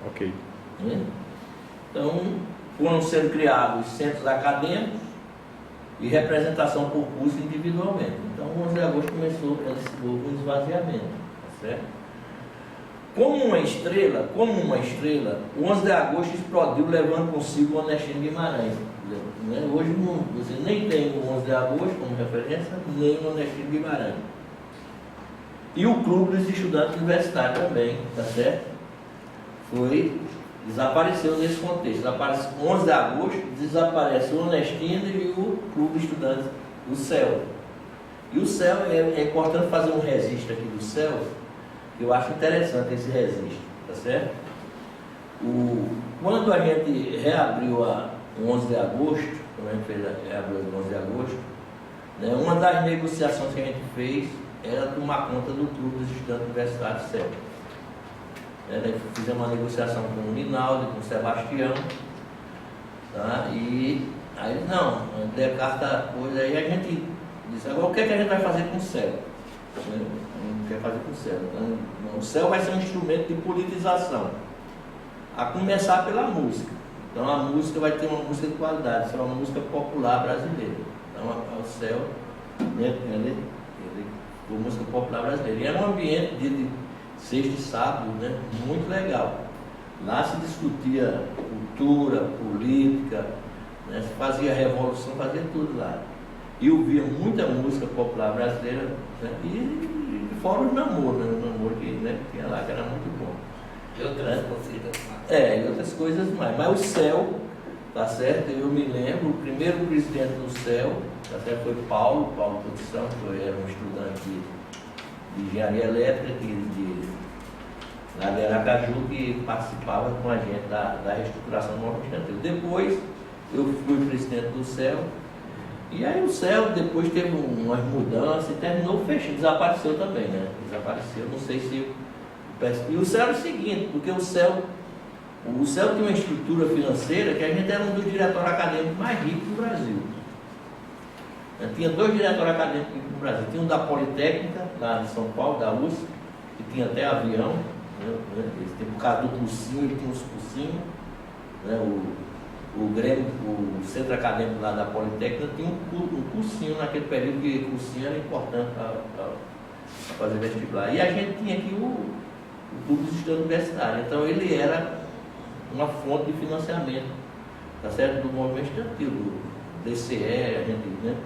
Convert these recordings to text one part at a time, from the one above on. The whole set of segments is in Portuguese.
Ok. Né? Então, foram sendo criados centros acadêmicos e representação por curso individualmente. Então, o 11 de agosto começou, houve um esvaziamento, tá certo? Como uma estrela, o 11 de agosto explodiu, levando consigo o Onestino Guimarães. Né? Hoje você nem tem o 11 de agosto como referência, nem o Onestino Guimarães. E o Clube dos Estudantes Universitários também, tá certo? Desapareceu nesse contexto. Desaparece 11 de agosto, desaparece o Onestino e o Clube de Estudantes, o CEL. E o CEL, é importante fazer um registro aqui do CEL, que eu acho interessante esse registro, tá certo? Quando a gente reabriu o 11 de agosto, quando a gente reabriu o 11 de agosto, né, uma das negociações que a gente fez era tomar conta do Clube dos Estudantes Universitários CEL. Fizemos uma negociação com o Rinaldo, com o Sebastião, tá? E aí não, deu carta coisa, aí a gente disse, agora o que é que a gente vai fazer com o CEL? Não quer fazer com o CEL. Então, o CEL vai ser um instrumento de politização, a começar pela música. Então a música vai ter uma música de qualidade, será uma música popular brasileira. Então o CEL, ele música popular brasileira. E era um ambiente de sexta e sábado, né, muito legal. Lá se discutia cultura, política, né, se fazia revolução, fazia tudo lá. E ouvia muita música popular brasileira, né, e fora os namoros, né, o namoro que, né, tinha lá, que era muito bom. E outras coisas. E outras coisas mais. Mas o CEL, tá certo? Eu me lembro, o primeiro presidente do CEL, tá certo? Foi Paulo Produção, que era um estudante de engenharia elétrica lá de Aracaju, que participava com a gente da reestruturação do movimento estudantil. Depois eu fui presidente do CEL, e aí o CEL depois teve umas mudanças e terminou fechando, desapareceu também, né? Desapareceu, não sei se. E o CEL era o seguinte, porque o CEL tinha uma estrutura financeira que a gente era um dos diretórios acadêmicos mais ricos do Brasil. Tinha 2 diretórios acadêmicos no Brasil. Tinha um da Politécnica, lá de São Paulo, da USP, que tinha até avião, né? Por causa do cursinho, ele tinha uns cursinhos, né? O centro acadêmico lá da Politécnica tinha um cursinho naquele período, que o cursinho era importante para fazer vestibular. E a gente tinha aqui o Clube dos Estudantes Universitários. Então ele era uma fonte de financiamento, tá certo? Do movimento estudantil, do DCE, a gente, né?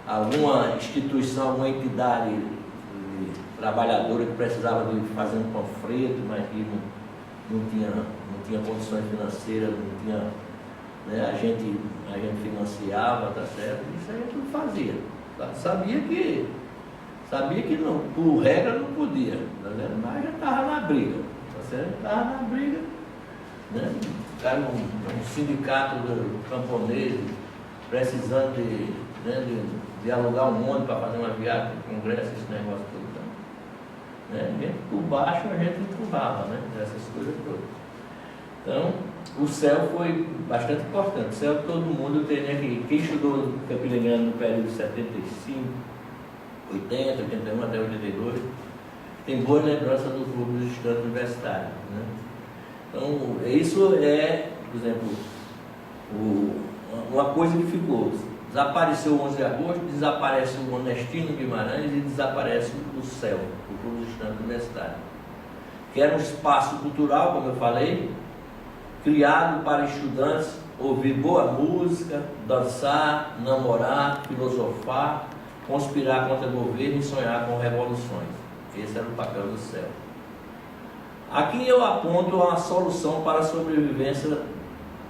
Alguma instituição, alguma entidade trabalhadora que precisava de fazer um panfleto, mas que não tinha condições financeiras, não tinha, né? a gente financiava, tá certo? Isso a gente não fazia. Tá? Sabia que não, por regra não podia, tá certo? Mas já estava na briga, tá certo? Estava na briga, né? Era um sindicato camponês precisando de alugar um ônibus para fazer uma viagem para o congresso, esse negócio todo. Então, né? A gente, por baixo a gente empurrava, né? Essas coisas todas. Então, o CEL foi bastante importante. O CEL, todo mundo tem aqui. Quem estudou Campina no período de 75, 80, 81 até 82, tem boa lembrança do Clube dos Estudantes Universitários, né? Então, isso é, por exemplo, uma coisa que ficou. Desapareceu o 11 de agosto, desaparece o Onestino Guimarães e desaparece o CEL, o Clube dos Estudantes Universitários, que era um espaço cultural, como eu falei, criado para estudantes ouvir boa música, dançar, namorar, filosofar, conspirar contra o governo e sonhar com revoluções. Esse era o papel do CEL. Aqui eu aponto a solução para a sobrevivência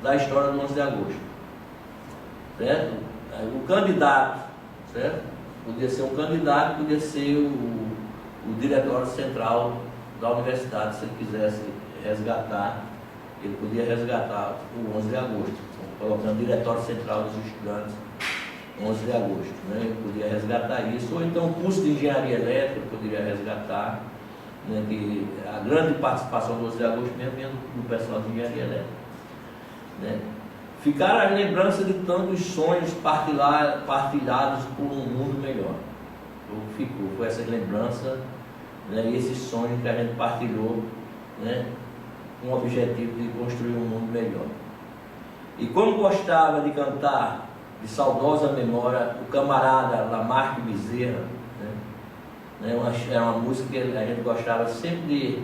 da história do 11 de agosto. Certo? O candidato, certo? Podia ser um candidato, podia ser o diretório central da universidade, se ele quisesse resgatar, ele podia resgatar o 11 de agosto, colocando diretório central dos estudantes 11 de agosto, né? Ele podia resgatar isso, ou então o curso de engenharia elétrica poderia resgatar, né? Que a grande participação do 11 de agosto mesmo vinha do pessoal de engenharia elétrica, né? Ficaram as lembranças de tantos sonhos partilhados por um mundo melhor. Foi essa lembrança, né? E esses sonhos que a gente partilhou, né? com o objetivo de construir um mundo melhor. E como gostava de cantar de saudosa memória o camarada Lamarque Bezerra, era uma música que a gente gostava sempre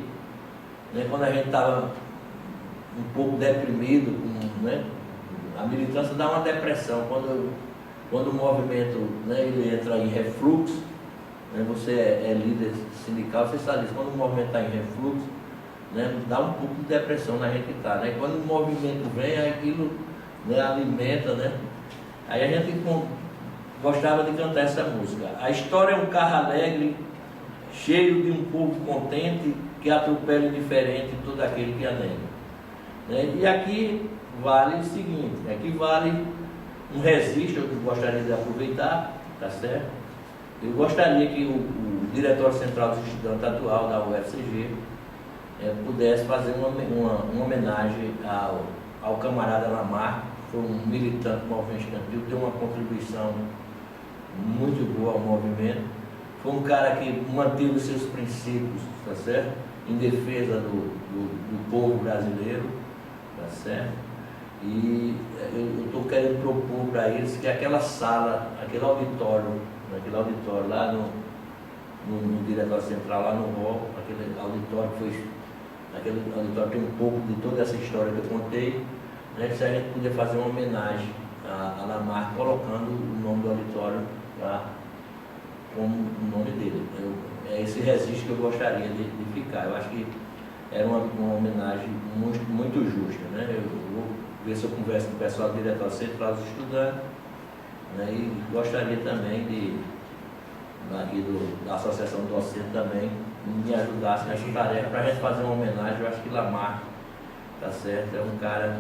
de, quando a gente estava um pouco deprimido, a militância dá uma depressão, quando o movimento ele entra em refluxo, você é líder sindical, você sabe disso, quando o movimento está em refluxo, dá um pouco de depressão na gente que está, quando o movimento vem, aquilo alimenta, aí a gente gostava de cantar essa música. A história é um carro alegre, cheio de um povo contente, que atropela indiferente todo aquele que anega. E aqui vale o seguinte, aqui vale um registro que eu gostaria de aproveitar, tá certo? Eu gostaria que o Diretório Central dos Estudantes atual da UFCG pudesse fazer uma homenagem ao camarada Lamarque, que foi um militante do movimento estudantil, deu uma contribuição muito boa ao movimento, foi um cara que manteve os seus princípios, tá certo? Em defesa do povo brasileiro, tá certo? E eu estou querendo propor para eles que aquela sala, aquele auditório lá no Diretório Central, lá no hall, aquele auditório tem um pouco de toda essa história que eu contei, se a gente podia fazer uma homenagem a Lamarque, colocando o nome do auditório lá como o nome dele. É esse registro que eu gostaria de ficar. Eu acho que era uma homenagem muito justa. Eu vou ver se eu converso com o pessoal do Diretório Central dos Estudantes, e gostaria também da Associação Docente também me ajudasse nessa tarefa para a gente fazer uma homenagem. Eu acho que Lamarque, tá certo, é um cara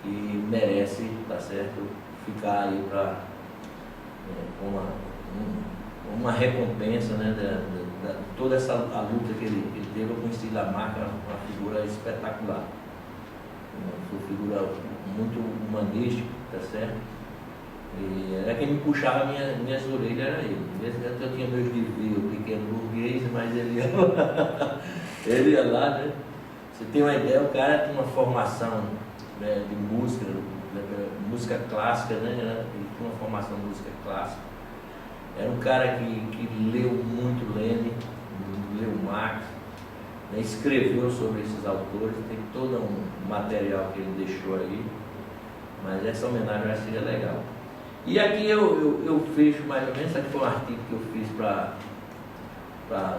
que merece, tá certo, ficar aí para uma recompensa, de toda essa luta que ele teve. Eu conheci Lamarque, uma figura espetacular, uma figura muito humanística, tá certo? E era quem me puxava minhas orelhas, era ele. Eu tinha meus desvios, pequeno burguês, mas ele ia lá, Você tem uma ideia, o cara tinha uma formação de música clássica, ele tinha uma formação de música clássica. Era um cara que leu muito Lenin, leu Marx, escreveu sobre esses autores, tem todo um material que ele deixou aí, mas essa homenagem eu acho que seria legal. E aqui eu fecho mais ou menos, esse aqui foi um artigo que eu fiz para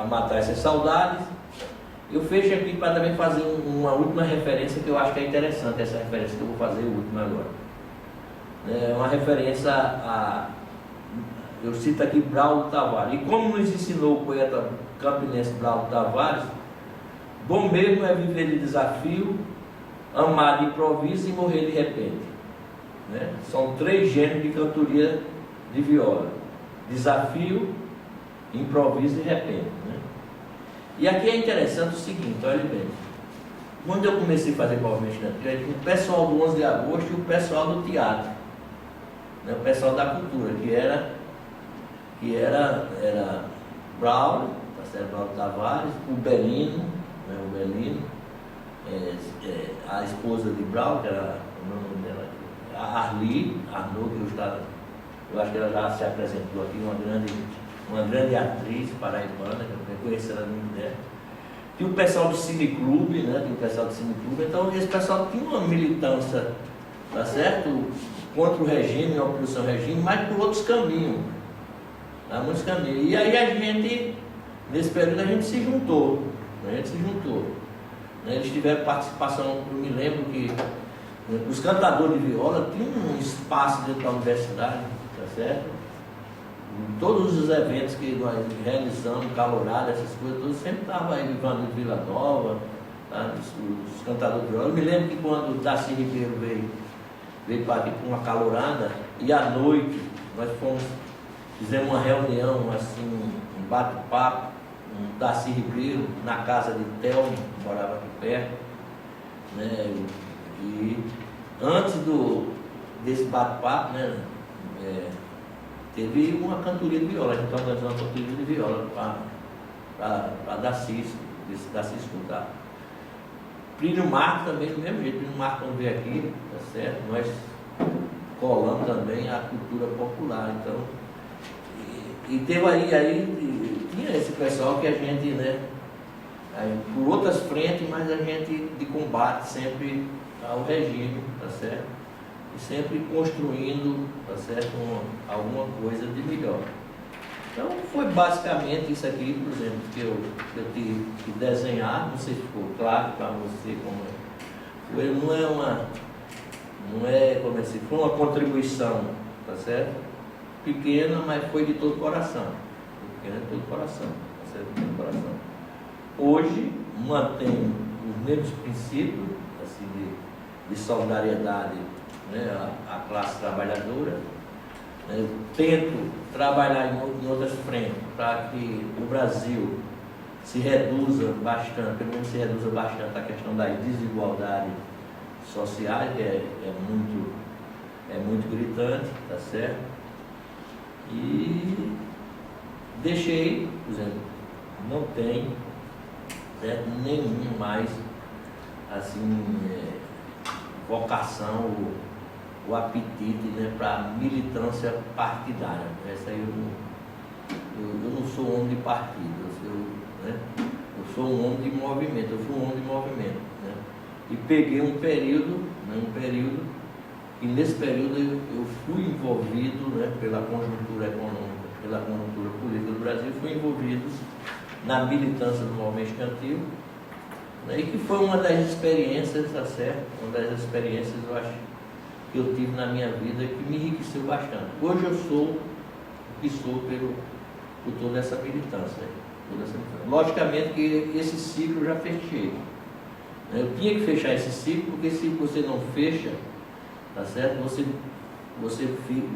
matar essas saudades. Eu fecho aqui para também fazer uma última referência que eu acho que é interessante, essa referência que eu vou fazer última agora. É uma referência eu cito aqui Braulio Tavares. E como nos ensinou o poeta campinense Braulio Tavares, bom mesmo é viver de desafio, amar de improviso e morrer de repente. São 3 gêneros de cantoria de viola: desafio, improviso e repente. E aqui é interessante o seguinte, olha bem, quando eu comecei a fazer movimento estudantil, o pessoal do 11 de agosto e o pessoal do teatro, o pessoal da cultura, que era Braulio, tá certo? Braulio Tavares, o Belino, a esposa de Braulio, que era o nome dela, a Arli, que eu acho que ela já se apresentou aqui, uma grande atriz paraibana, que eu conheci ela muito dela. Tinha o pessoal do Cineclube, então esse pessoal tinha uma militância, tá certo? Contra o regime, a oposição ao regime, mas por outros caminhos. Muitos caminhos. E aí a gente, nesse período, a gente se juntou. Eles tiveram participação, eu me lembro que os cantadores de viola tinham um espaço dentro da universidade, tá certo? Em todos os eventos que nós realizamos, calorada, essas coisas, todos sempre estavam aí, Ivanildo Vila Nova, tá? Os cantadores de viola. Eu me lembro que quando o Darcy Ribeiro veio para aqui com uma calorada, e à noite nós fizemos uma reunião, assim, um bate-papo, um Darcy Ribeiro, na casa de Telmo, que morava aqui perto, e antes desse bate-papo, teve uma cantoria de viola. A gente organizou uma cantoria de viola para Darcy escutar. Plínio Marcos também do mesmo jeito. Plínio Marcos quando veio aqui, tá certo? Nós colamos também a cultura popular. Então, e teve aí tinha esse pessoal que a gente, né, aí, por outras frentes, mas a gente de combate sempre ao regime, tá certo? E sempre construindo, tá certo, alguma coisa de melhor. Então foi basicamente isso aqui, por exemplo, que eu tive que desenhar, não sei se ficou claro para você como é. Foi uma contribuição, tá certo? Pequena, mas foi de todo o coração. Pequena de todo o coração, tá certo? De todo o coração. Hoje mantenho os mesmos princípios assim, de solidariedade, né, à classe trabalhadora. Eu tento trabalhar em outras frentes para que o Brasil se reduza bastante, pelo menos se reduza bastante a questão das desigualdades sociais, que é muito gritante, tá certo? E deixei, por exemplo, não tem, certo, nenhum mais assim, vocação o apetite, né, para militância partidária. Essa aí eu não sou um homem de partido, eu sou um homem de movimento, eu fui um homem de movimento. Né? E peguei um período, e nesse período eu fui envolvido, né, pela conjuntura econômica, pela conjuntura política do Brasil, fui envolvido na militância do movimento estudantil, né, e que foi uma das experiências, tá certo? Uma das experiências, eu acho, que eu tive na minha vida que me enriqueceu bastante. Hoje eu sou o que sou por toda essa militância. Logicamente que esse ciclo eu já fechei. Eu tinha que fechar esse ciclo, porque se você não fecha, tá certo? Você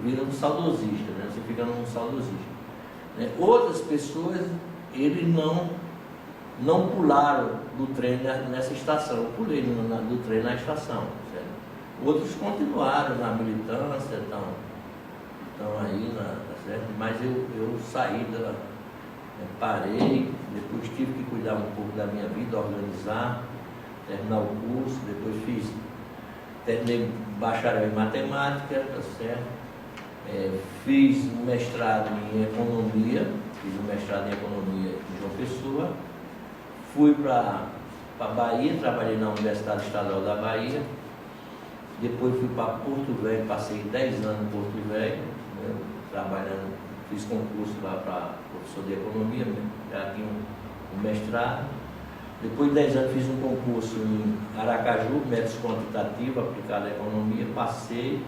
vira um saudosista, né? Você fica num saudosista. Né? Outras pessoas, eles não pularam do trem nessa estação. Eu pulei do trem na estação, certo? Outros continuaram na militância, estão aí, tá certo? Mas eu saí, parei, depois tive que cuidar um pouco da minha vida, organizar, terminar o curso, depois terminei bacharel em matemática, tá certo? Fiz mestrado em economia, em João Pessoa, fui para Bahia, trabalhei na Universidade Estadual da Bahia. Depois fui para Porto Velho, passei 10 anos em Porto Velho, né, trabalhando, fiz concurso lá para professor de economia, já tinha um mestrado. Depois de 10 anos fiz um concurso em Aracaju, métodos quantitativos aplicado à economia, passei,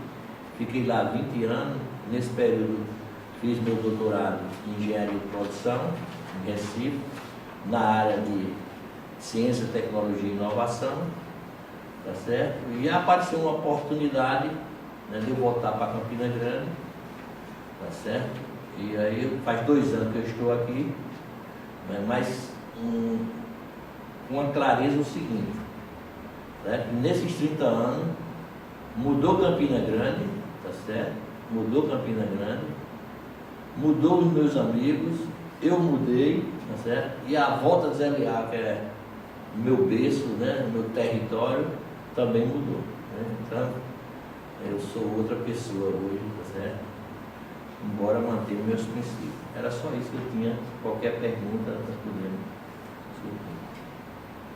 fiquei lá 20 anos. Nesse período fiz meu doutorado em engenharia de produção, em Recife, na área de ciência, tecnologia e inovação. Tá certo? E apareceu uma oportunidade, né, de eu voltar para Campina Grande, tá certo? E aí faz 2 anos que eu estou aqui, né, mas com uma clareza o seguinte, certo? Nesses 30 anos mudou Campina Grande, tá certo? Mudou Campina Grande, mudou os meus amigos, eu mudei, tá certo? E a volta de Zé Leal, que é meu berço, né, meu território, também mudou. Né? Então, eu sou outra pessoa hoje, tá certo? Embora mantenha meus princípios. Era só isso que eu tinha. Qualquer pergunta, nós podemos discutir.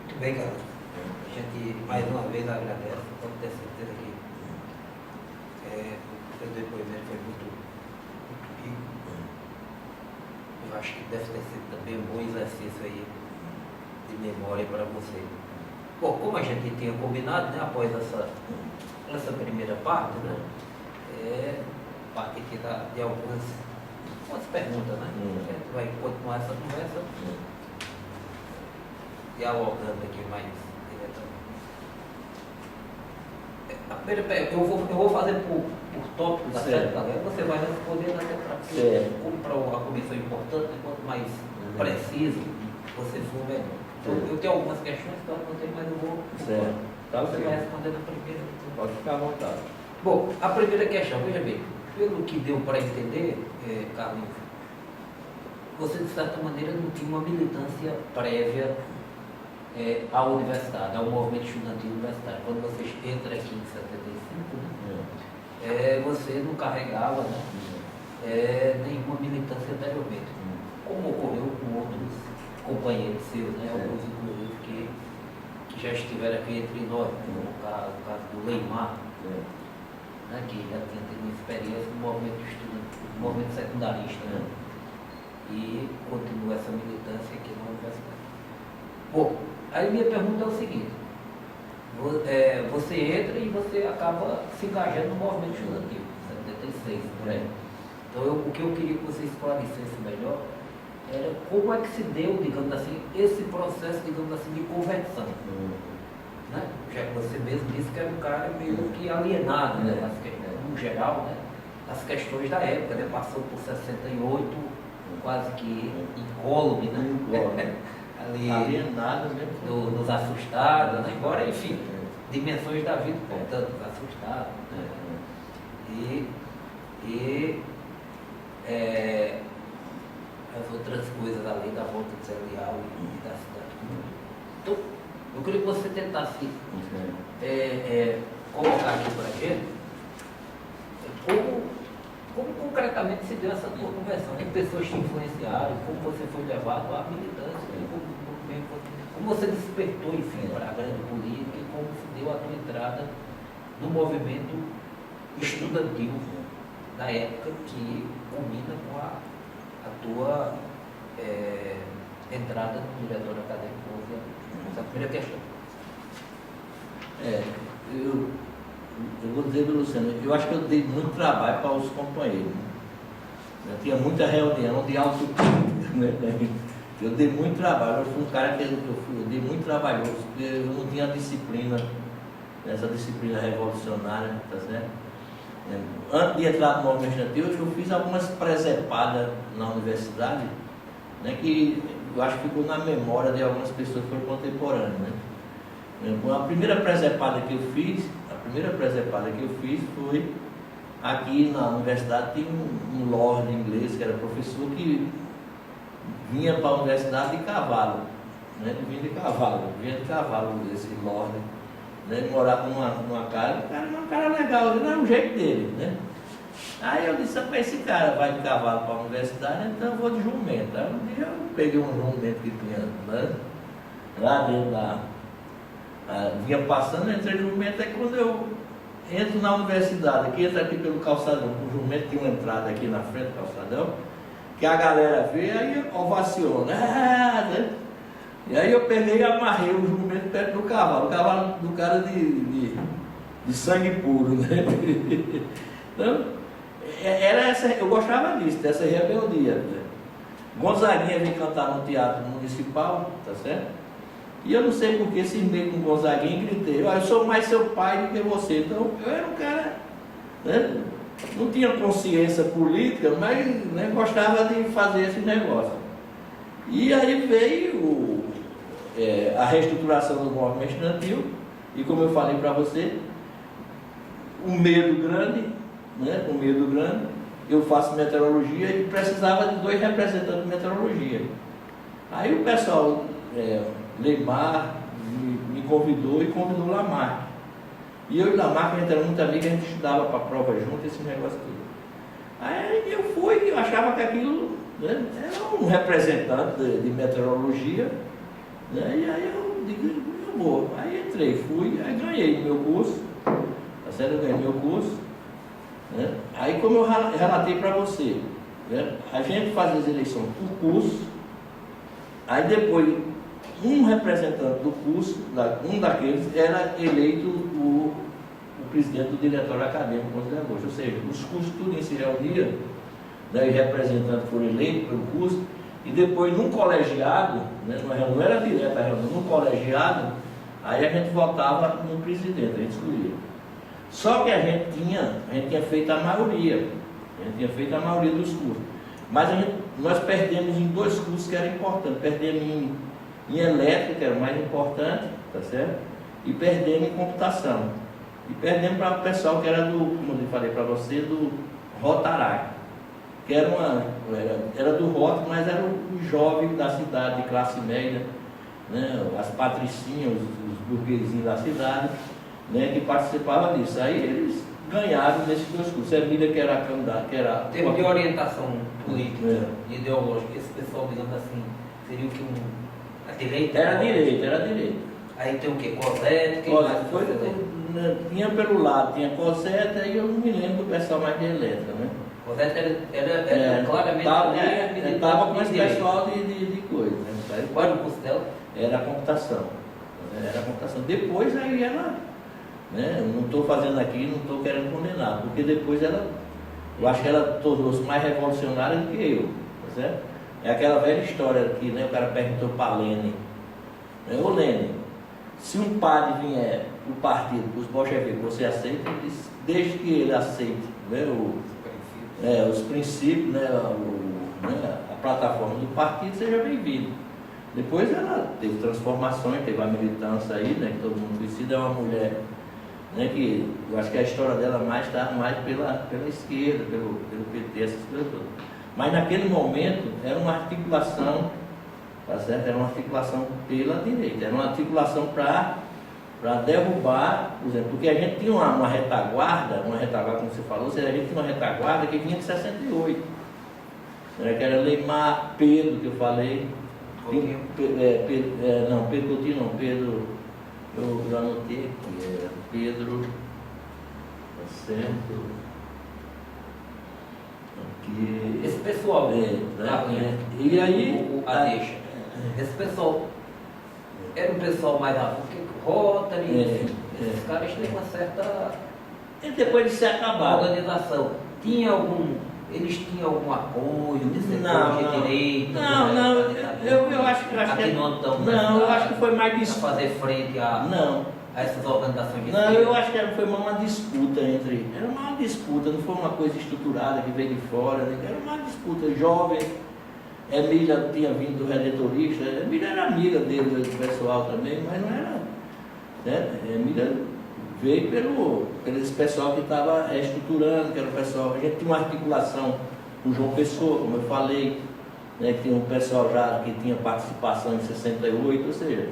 Muito bem, cara. A gente, mais uma vez, agradece. Pode ter certeza que o seu depoimento foi muito rico. Eu acho que deve ter sido também um bom exercício aí de memória para você. Bom, como a gente tinha combinado, né, após essa primeira parte, né, parte aqui de algumas perguntas, né? A gente vai continuar essa conversa dialogando aqui mais diretamente. Eu vou fazer por tópico, tá certo? Você vai responder até para a comissão importante, quanto mais preciso você for melhor. Então, eu tenho algumas questões que eu anotei, mas eu vou. Certo. Tá, você vai responder na primeira. Pode ficar à vontade. Bom, a primeira questão, veja bem, pelo que deu para entender, Carlinhos, você de certa maneira não tinha uma militância prévia à universidade, ao movimento estudantil universitário. Quando você entra aqui em 75, né, você não carregava, né, nenhuma militância anteriormente, como ocorreu com outros companheiros seus, né, alguns inclusive que já estiveram aqui entre nós, né, o caso do Leimar, né, que já tinha tido uma experiência no movimento estudantil, no movimento secundarista, né, e continua essa militância aqui na universidade. Bom, aí minha pergunta é o seguinte: você entra e você acaba se engajando no movimento estudantil, 76, por aí. Então, o que eu queria que você esclarecesse melhor era como é que se deu, digamos assim, esse processo, digamos assim, de conversão. Né? Já que você mesmo disse que era um cara meio que alienado, né, no geral, né, as questões da época, né, passou por 68, quase que incólume, né? Ali, alienado mesmo, nos assustados, né? Embora, enfim, dimensões da vida, portanto, os assustados, né? E as outras coisas além da volta de Zé Leal e da cidade. Então, eu queria que você tentasse colocar aqui para a gente como concretamente se deu essa tua conversão, que pessoas te influenciaram, como você foi levado à militância, como você despertou, enfim, para a grande política e como se deu a tua entrada no movimento estudantil da época que culmina com a tua entrada no diretório acadêmico. Essa é a primeira questão. Eu vou dizer para o Luciano, eu acho que eu dei muito trabalho para os companheiros. Eu tinha muita reunião de autocrítica, né? Eu dei muito trabalho, eu fui um cara que eu dei muito trabalhoso, porque eu não tinha disciplina, essa disciplina revolucionária, tá certo? Antes de entrar no movimento estudantil, eu fiz algumas presepadas na universidade, né, que eu acho que ficou na memória de algumas pessoas que foram contemporâneas, né? A primeira presepada que eu fiz foi aqui na universidade. Tinha um lord inglês que era professor que vinha para a universidade de cavalo, né? Vinha de cavalo esse lord, né? Ele morava numa casa, o cara era um cara legal, ele era o jeito dele, né? Aí eu disse, esse cara vai de cavalo para a universidade, então eu vou de jumento. Aí um dia eu peguei um jumento que tinha, né, lá dentro vinha passando, entrei no jumento. Aí quando eu entro na universidade, que entra aqui pelo calçadão, o jumento tinha uma entrada aqui na frente do calçadão, que a galera vê, aí ovaciona, né? E aí eu peguei e amarrei o jumento perto do cavalo, o cavalo do cara de sangue puro, né? Então, eu gostava disso, dessa rebeldia, né? Gonzaguinha veio cantar no teatro municipal, tá certo? E eu não sei porque cismei com Gonzaguinha e gritei, eu sou mais seu pai do que você. Então eu era um cara, né, não tinha consciência política, mas, né, gostava de fazer esse negócio. E aí veio a reestruturação do movimento estudantil, e como eu falei para você, um medo grande, né, eu faço meteorologia e precisava de 2 representantes de meteorologia. Aí o pessoal, Leimar me convidou e convidou o Lamarck. E eu e o Lamarck, a gente era muito amigo, a gente estudava para a prova junto, esse negócio tudo. Aí eu fui, eu achava que aquilo, né, era um representante de meteorologia, né, e aí eu digo, eu vou. Aí entrei, fui, aí ganhei meu curso, tá certo? Eu ganhei meu curso, né? Aí como eu relatei para você, né, a gente fazia as eleições por curso, aí depois um representante do curso, um daqueles, era eleito o presidente do diretório acadêmico de agosto. Ou seja, os cursos tudo se reuniam, né, e representantes foram eleitos pelo curso, e depois num colegiado, né, não era direto a reunião, num colegiado, aí a gente votava no presidente, a gente escolhia. Só que a gente tinha feito a maioria dos cursos. Mas nós perdemos em 2 cursos que eram importantes. Perdemos em elétrica, que era o mais importante, tá certo? E perdemos em computação. E perdemos para o pessoal que era como eu falei para você, do Rotaract, que era do Rota, mas era o jovem da cidade, de classe média, né, as patricinhas, os burguesinhos da cidade, né, que participavam disso. Aí eles ganharam nesses dois cursos. Emília, que era candidata, que era... Em termos de orientação política e ideológica, esse pessoal, digamos assim, seria o que a direita? Era direita, era direita. Aí tem o quê? Cosete? Quem Olha, mais foi, você lembra? tinha pelo lado, tinha Coseta, e eu não me lembro do pessoal mais de elétrica, né? Cosete era claramente Estava com esse direita. pessoal de coisa, né? Qual era o curso dela? Era a computação. Era a computação. Depois aí ela, né? Eu não estou fazendo aqui, não estou querendo condenar, porque depois ela, eu acho que ela tornou-se mais revolucionária do que eu, tá certo? É aquela velha história aqui, né? O cara perguntou para Lênin, né? Ô Lênin, se um padre vier do partido, os bolcheviques, você aceita? Ele disse, desde que ele aceite, né? Os princípios, né? A plataforma do partido, seja bem-vindo. Depois ela teve transformações, teve a militância aí, né, que todo mundo conhecido, é uma mulher, né, que eu acho que a história dela está mais pela esquerda, pelo PT, essas coisas todas. Mas naquele momento era uma articulação, tá certo? Era uma articulação pela direita, era uma articulação para derrubar, por exemplo, porque a gente tinha uma retaguarda, como você falou, a gente tinha uma retaguarda que vinha de 68, né, que era Leymar, Pedro, que eu falei. Pedro Coutinho não, Pedro, eu anotei aqui, Pedro, tá certo, aqui, Esse pessoal, e aí, deixa. Esse pessoal era um pessoal mais Rotary, esses caras têm uma certa e depois de se acabar, organização. Eles tinham algum apoio de não, de direito? Eu acho que eu acho que foi mais disputa. Fazer frente a essas organizações de Não, eu acho que foi uma disputa entre. Era uma disputa, não foi uma coisa estruturada que veio de fora, né? Era uma disputa jovem. Emília tinha vindo do Redentorista, Emília era amiga dele, do pessoal também, mas não era. Né? Emília veio pelo esse pessoal que estava estruturando, que era o pessoal. A gente tinha uma articulação com o João Pessoa, como eu falei, né, que tinha um pessoal já que tinha participação em 68, ou seja,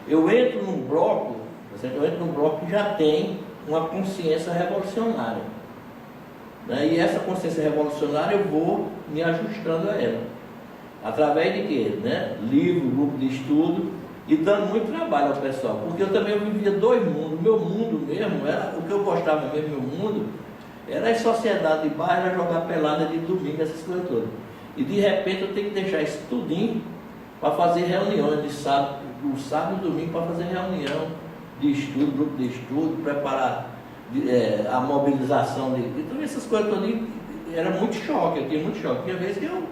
eu entro num bloco que já tem uma consciência revolucionária. Né, e essa consciência revolucionária eu vou me ajustando a ela. Através de quê? Né? Livro, grupo de estudo, e dando muito trabalho ao pessoal, porque eu também vivia dois mundos. O meu mundo mesmo, era, o que eu gostava mesmo, meu mundo, era a sociedade de bairro, era jogar pelada de domingo, essas coisas todas. E de repente eu tenho que deixar isso tudinho para fazer reuniões de sábado, do sábado e domingo, para fazer reunião de estudo, grupo de estudo, preparar a mobilização de. Então essas coisas todas, era muito choque, eu tinha muito choque. Tinha vezes que eu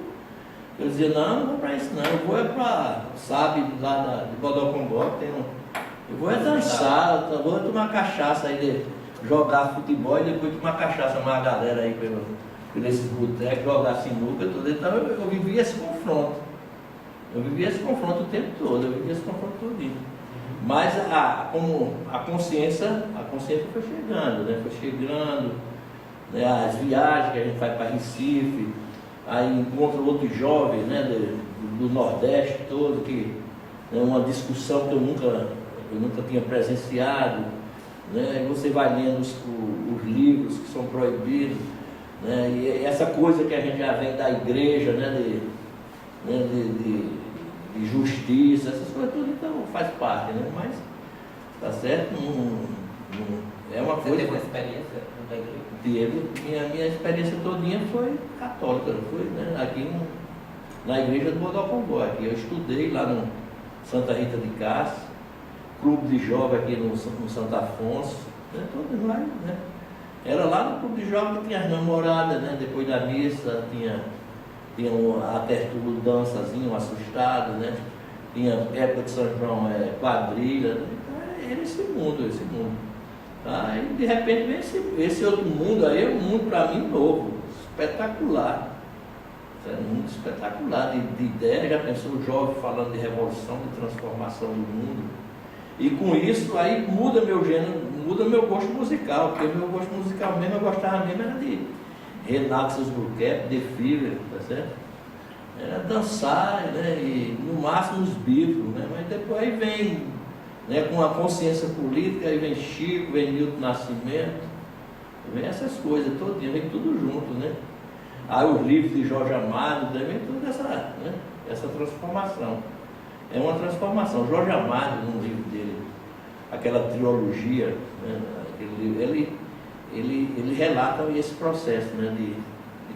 dizia, não vou para isso não, eu vou para, sabe, lá de Bodocongó, eu vou dançar, eu vou tomar cachaça aí, jogar futebol e depois tomar cachaça, uma galera aí por esses botecos, jogar sinuca, tudo. Então eu vivia esse confronto. Eu vivia esse confronto o tempo todo, eu vivia esse confronto todinho. Mas como a consciência foi chegando, né? Foi chegando, né? As viagens que a gente vai para Recife, aí encontra outros jovens, né, do Nordeste todo, que é uma discussão que eu nunca tinha presenciado, né, e você vai lendo os livros que são proibidos, né, e essa coisa que a gente já vem da igreja, né, de justiça, essas coisas tudo, então faz parte, né, mas tá certo, é uma coisa. Você teve uma experiência da igreja? Minha experiência todinha foi católica, não foi, né? Aqui na igreja do Bodocongó, aqui eu estudei lá no Santa Rita de Cássia, clube de jovem aqui no Santo Afonso, né? Todos lá, né? Era lá no clube de jovem que tinha as namoradas, né? Depois da missa tinha a tertúlia, dançazinho, um assustado, né? Tinha época de São João, quadrilha, né? Então era esse mundo. E de repente vem esse outro mundo aí, é um mundo para mim novo, espetacular. É um mundo espetacular de ideia. Já pensou o jovem falando de revolução, de transformação do mundo? E com isso aí muda meu gênero, muda meu gosto musical, porque meu gosto musical mesmo, eu gostava mesmo era de Renato Seus Buquete, The Fever, tá certo? era dançar, né? E no máximo os bifos, né? Mas depois aí vem, né, com a consciência política, aí vem Chico, vem Milton Nascimento, vem essas coisas todinhas, vem tudo junto, né? Aí os livros de Jorge Amado, vem toda essa, né, essa transformação. É uma transformação. Jorge Amado, no livro dele, aquela trilogia, né, ele relata esse processo, né, de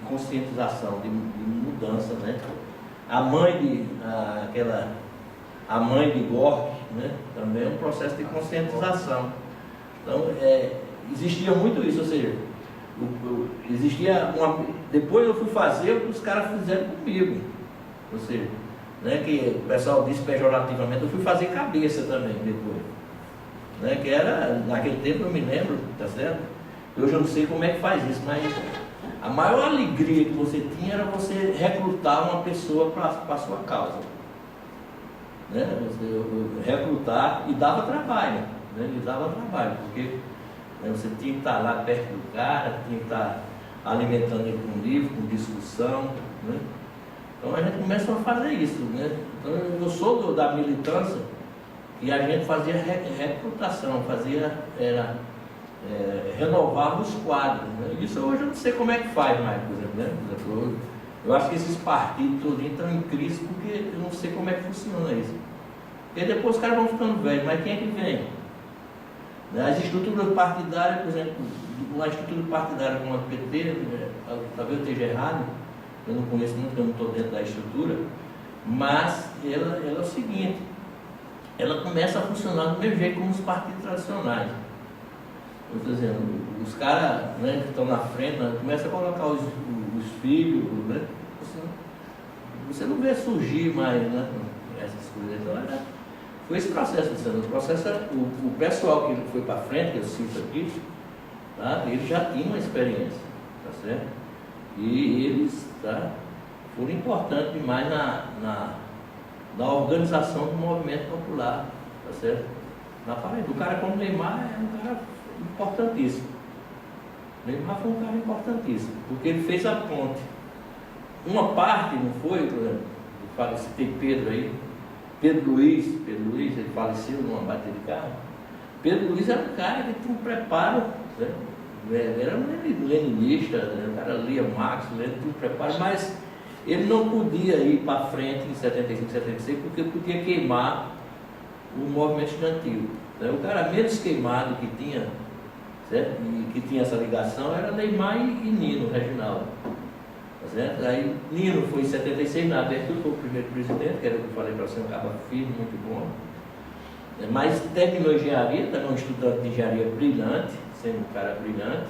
conscientização, de mudança, né? A mãe de Gorky, né, também é um processo de conscientização. Então, existia muito isso, ou seja, depois eu fui fazer o que os caras fizeram comigo, ou seja, né, que o pessoal disse pejorativamente, eu fui fazer cabeça também depois, né, que era, naquele tempo eu me lembro, tá certo? Hoje eu não sei como é que faz isso, mas a maior alegria que você tinha era você recrutar uma pessoa para a sua causa, né? Você recrutar e dava trabalho, né? E dava trabalho, porque, né, você tinha que estar lá perto do cara, tinha que estar alimentando ele com livro, com discussão, né? Então a gente começou a fazer isso, né? Então eu sou da militância e a gente fazia recrutação, renovava os quadros, né? Isso hoje eu não sei como é que faz mais, por exemplo, né? Eu acho que esses partidos todos estão em crise porque eu não sei como é que funciona isso. Porque depois os caras vão ficando velhos, mas quem é que vem? As estruturas partidárias, por exemplo, uma estrutura partidária como a do PT, talvez eu esteja errado, eu não conheço muito, eu não estou dentro da estrutura, mas ela é o seguinte, ela começa a funcionar do mesmo jeito como os partidos tradicionais. Eu estou dizendo, os caras, né, que estão na frente, né, começam a colocar os filhos, né, você não vê surgir mais, né, essas coisas. Então, foi esse processo, o pessoal que foi para frente, que eu cito aqui, tá, eles já tinham uma experiência, tá certo? E eles, tá, foram importantes demais na organização do movimento popular, tá certo? Na Paraíba. O cara como Neymar é um cara importantíssimo. Neymar foi um cara importantíssimo, porque ele fez a ponte. Uma parte, não foi, por exemplo, eu citei Pedro aí, Pedro Luiz, ele faleceu numa bateria de carro. Pedro Luiz era um cara que tinha um preparo, né? Era um leninista, né? O cara lia Marx, tinha um preparo, mas ele não podia ir para frente em 75, 76, porque podia queimar o movimento estudantil. Então, o cara menos queimado que tinha, certo? E que tinha essa ligação era Neymar e Nino, Reginaldo. Certo? Aí Nino foi em 76, na abertura foi o primeiro presidente, que era o que eu falei para você, um cara firme, muito bom. Mas terminou engenharia, também um estudante de engenharia brilhante, sendo um cara brilhante,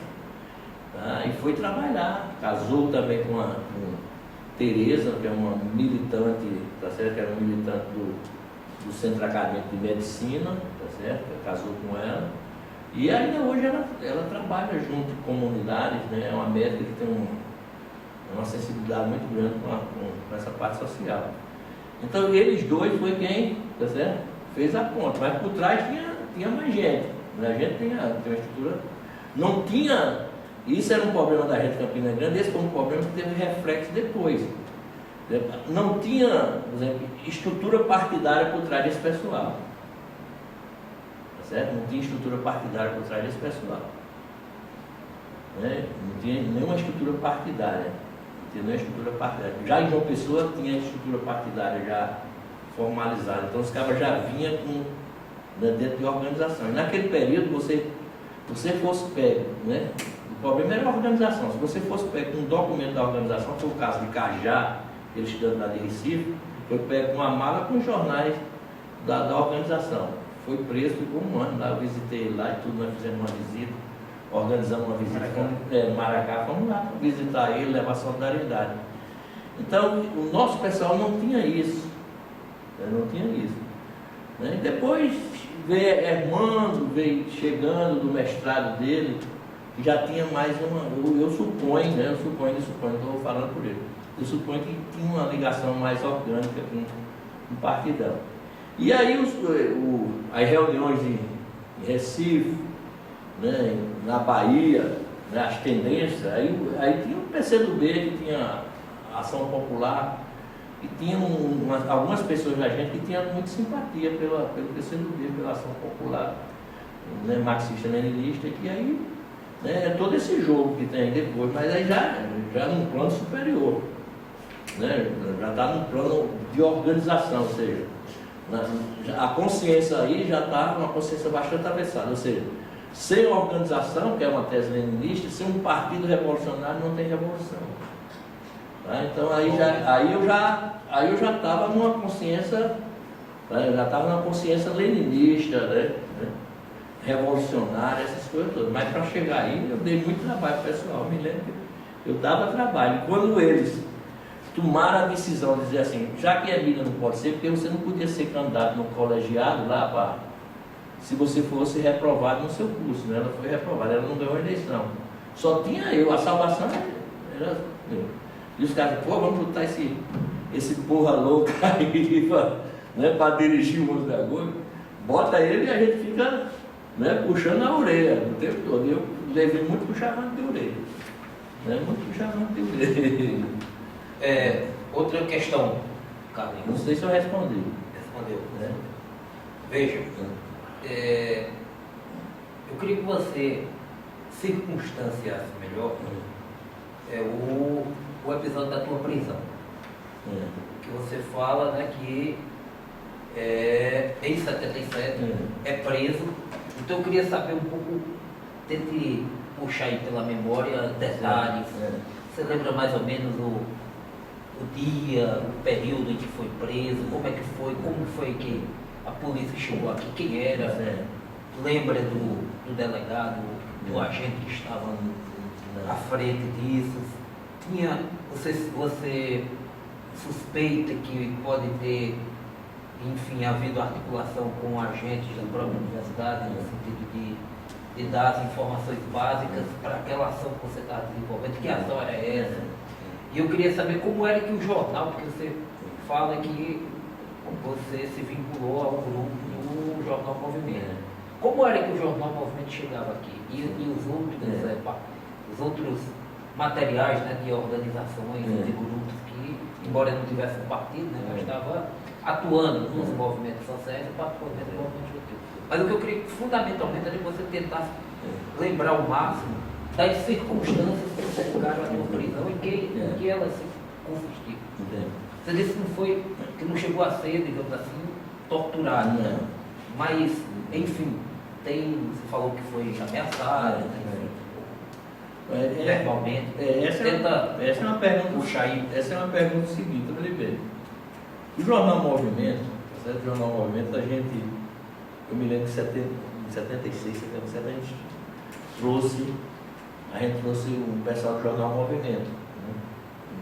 tá? E foi trabalhar, casou também com Tereza, que é uma militante, tá certo? Que era uma militante do Centro Acadêmico de Medicina, tá certo? Casou com ela. E ainda hoje ela trabalha junto com comunidades, né? É uma médica que tem uma sensibilidade muito grande com essa parte social. Então eles dois foi quem, tá certo? Fez a ponta, mas por trás tinha mais gente, né? A gente tem uma estrutura, não tinha, isso era um problema da Rede Campina Grande, esse foi um problema que teve reflexo depois. Não tinha, por exemplo, estrutura partidária por trás desse pessoal, tá certo? Não tinha estrutura partidária por trás desse pessoal, né? Não tinha nenhuma estrutura partidária. Já em João Pessoa tinha a estrutura partidária já formalizada, então os caras já vinham dentro de organização. E naquele período, você fosse pego, né? O problema era a organização. Se você fosse pego com um documento da organização, foi o caso de Cajá, ele estudando lá de Recife, foi pego com uma mala com jornais da organização. Foi preso, ficou um ano lá, eu visitei ele lá e tudo, nós fizemos uma visita. Organizamos uma visita com Maracá, fomos lá visitar ele, levar solidariedade. Então, o nosso pessoal não tinha isso. Né? Depois veio Hermando, veio chegando do mestrado dele, que já tinha mais eu suponho, estou falando por ele. Eu suponho que tinha uma ligação mais orgânica com o partidão. E aí as reuniões em Recife, né, na Bahia, né, as tendências, aí tinha o PCdoB, que tinha a Ação Popular, e tinha algumas pessoas da gente que tinham muita simpatia pelo PCdoB, pela Ação Popular, né, marxista-leninista, que aí é todo esse jogo que tem depois, mas aí já num plano superior, né, já está num plano de organização, ou seja, a consciência aí já está uma consciência bastante avessada, ou seja, sem organização, que é uma tese leninista, sem um partido revolucionário não tem revolução. Tá? Então aí eu já estava numa consciência, já estava numa consciência leninista, né? Revolucionária, essas coisas todas. Mas para chegar aí eu dei muito trabalho pro pessoal, me lembro que eu dava trabalho. Quando eles tomaram a decisão de dizer assim, já que Emília não pode ser, porque você não podia ser candidato no colegiado lá para, se você fosse reprovado no seu curso, né? Ela foi reprovada, ela não ganhou a eleição. Só tinha eu, a salvação era eu. E os caras, pô, vamos botar esse porra louco aí para dirigir o 11 de agosto. Bota ele e a gente fica, né, puxando a orelha o tempo todo. Eu levei muito puxamento de orelha. Né? Muito puxamento de orelha. Outra questão, Carlinhos. Não sei se eu respondi. Respondeu. Né? Veja, eu queria que você circunstanciasse melhor o episódio da tua prisão. Que você fala, né, que em 77 é preso. Então eu queria saber um pouco, tente puxar aí pela memória detalhes. Você lembra mais ou menos o dia, o período em que foi preso, como é que foi, como foi que a polícia chegou aqui, quem era? Lembra do delegado, do agente que estava à frente disso? Você suspeita que pode ter, enfim, havido articulação com agentes da própria universidade, no sentido de dar as informações básicas para aquela ação que você está desenvolvendo? Que ação era essa? E eu queria saber como era que o jornal, porque você fala que você se vinculou ao grupo do Jornal Movimento. Como era que o Jornal Movimento chegava aqui? E os outros materiais, né, de organizações, de grupos que, embora não tivessem partido, né, mas estava atuando nos movimentos sociais e particularmente no movimento estudantil. Mas o que eu queria fundamentalmente é que você tentasse lembrar o máximo das circunstâncias que cercaram a tua prisão e que elas se consistiram. Você disse que não chegou a ser, digamos assim, torturado, né? Mas, enfim, você falou que foi ameaçado, verbalmente. Essa é uma pergunta. Puxar aí. Essa é uma pergunta seguinte, Oliveira. O Jornal Movimento, certo? O Jornal Movimento, eu me lembro que em 76, 77, a gente trouxe o pessoal do Jornal Movimento, né?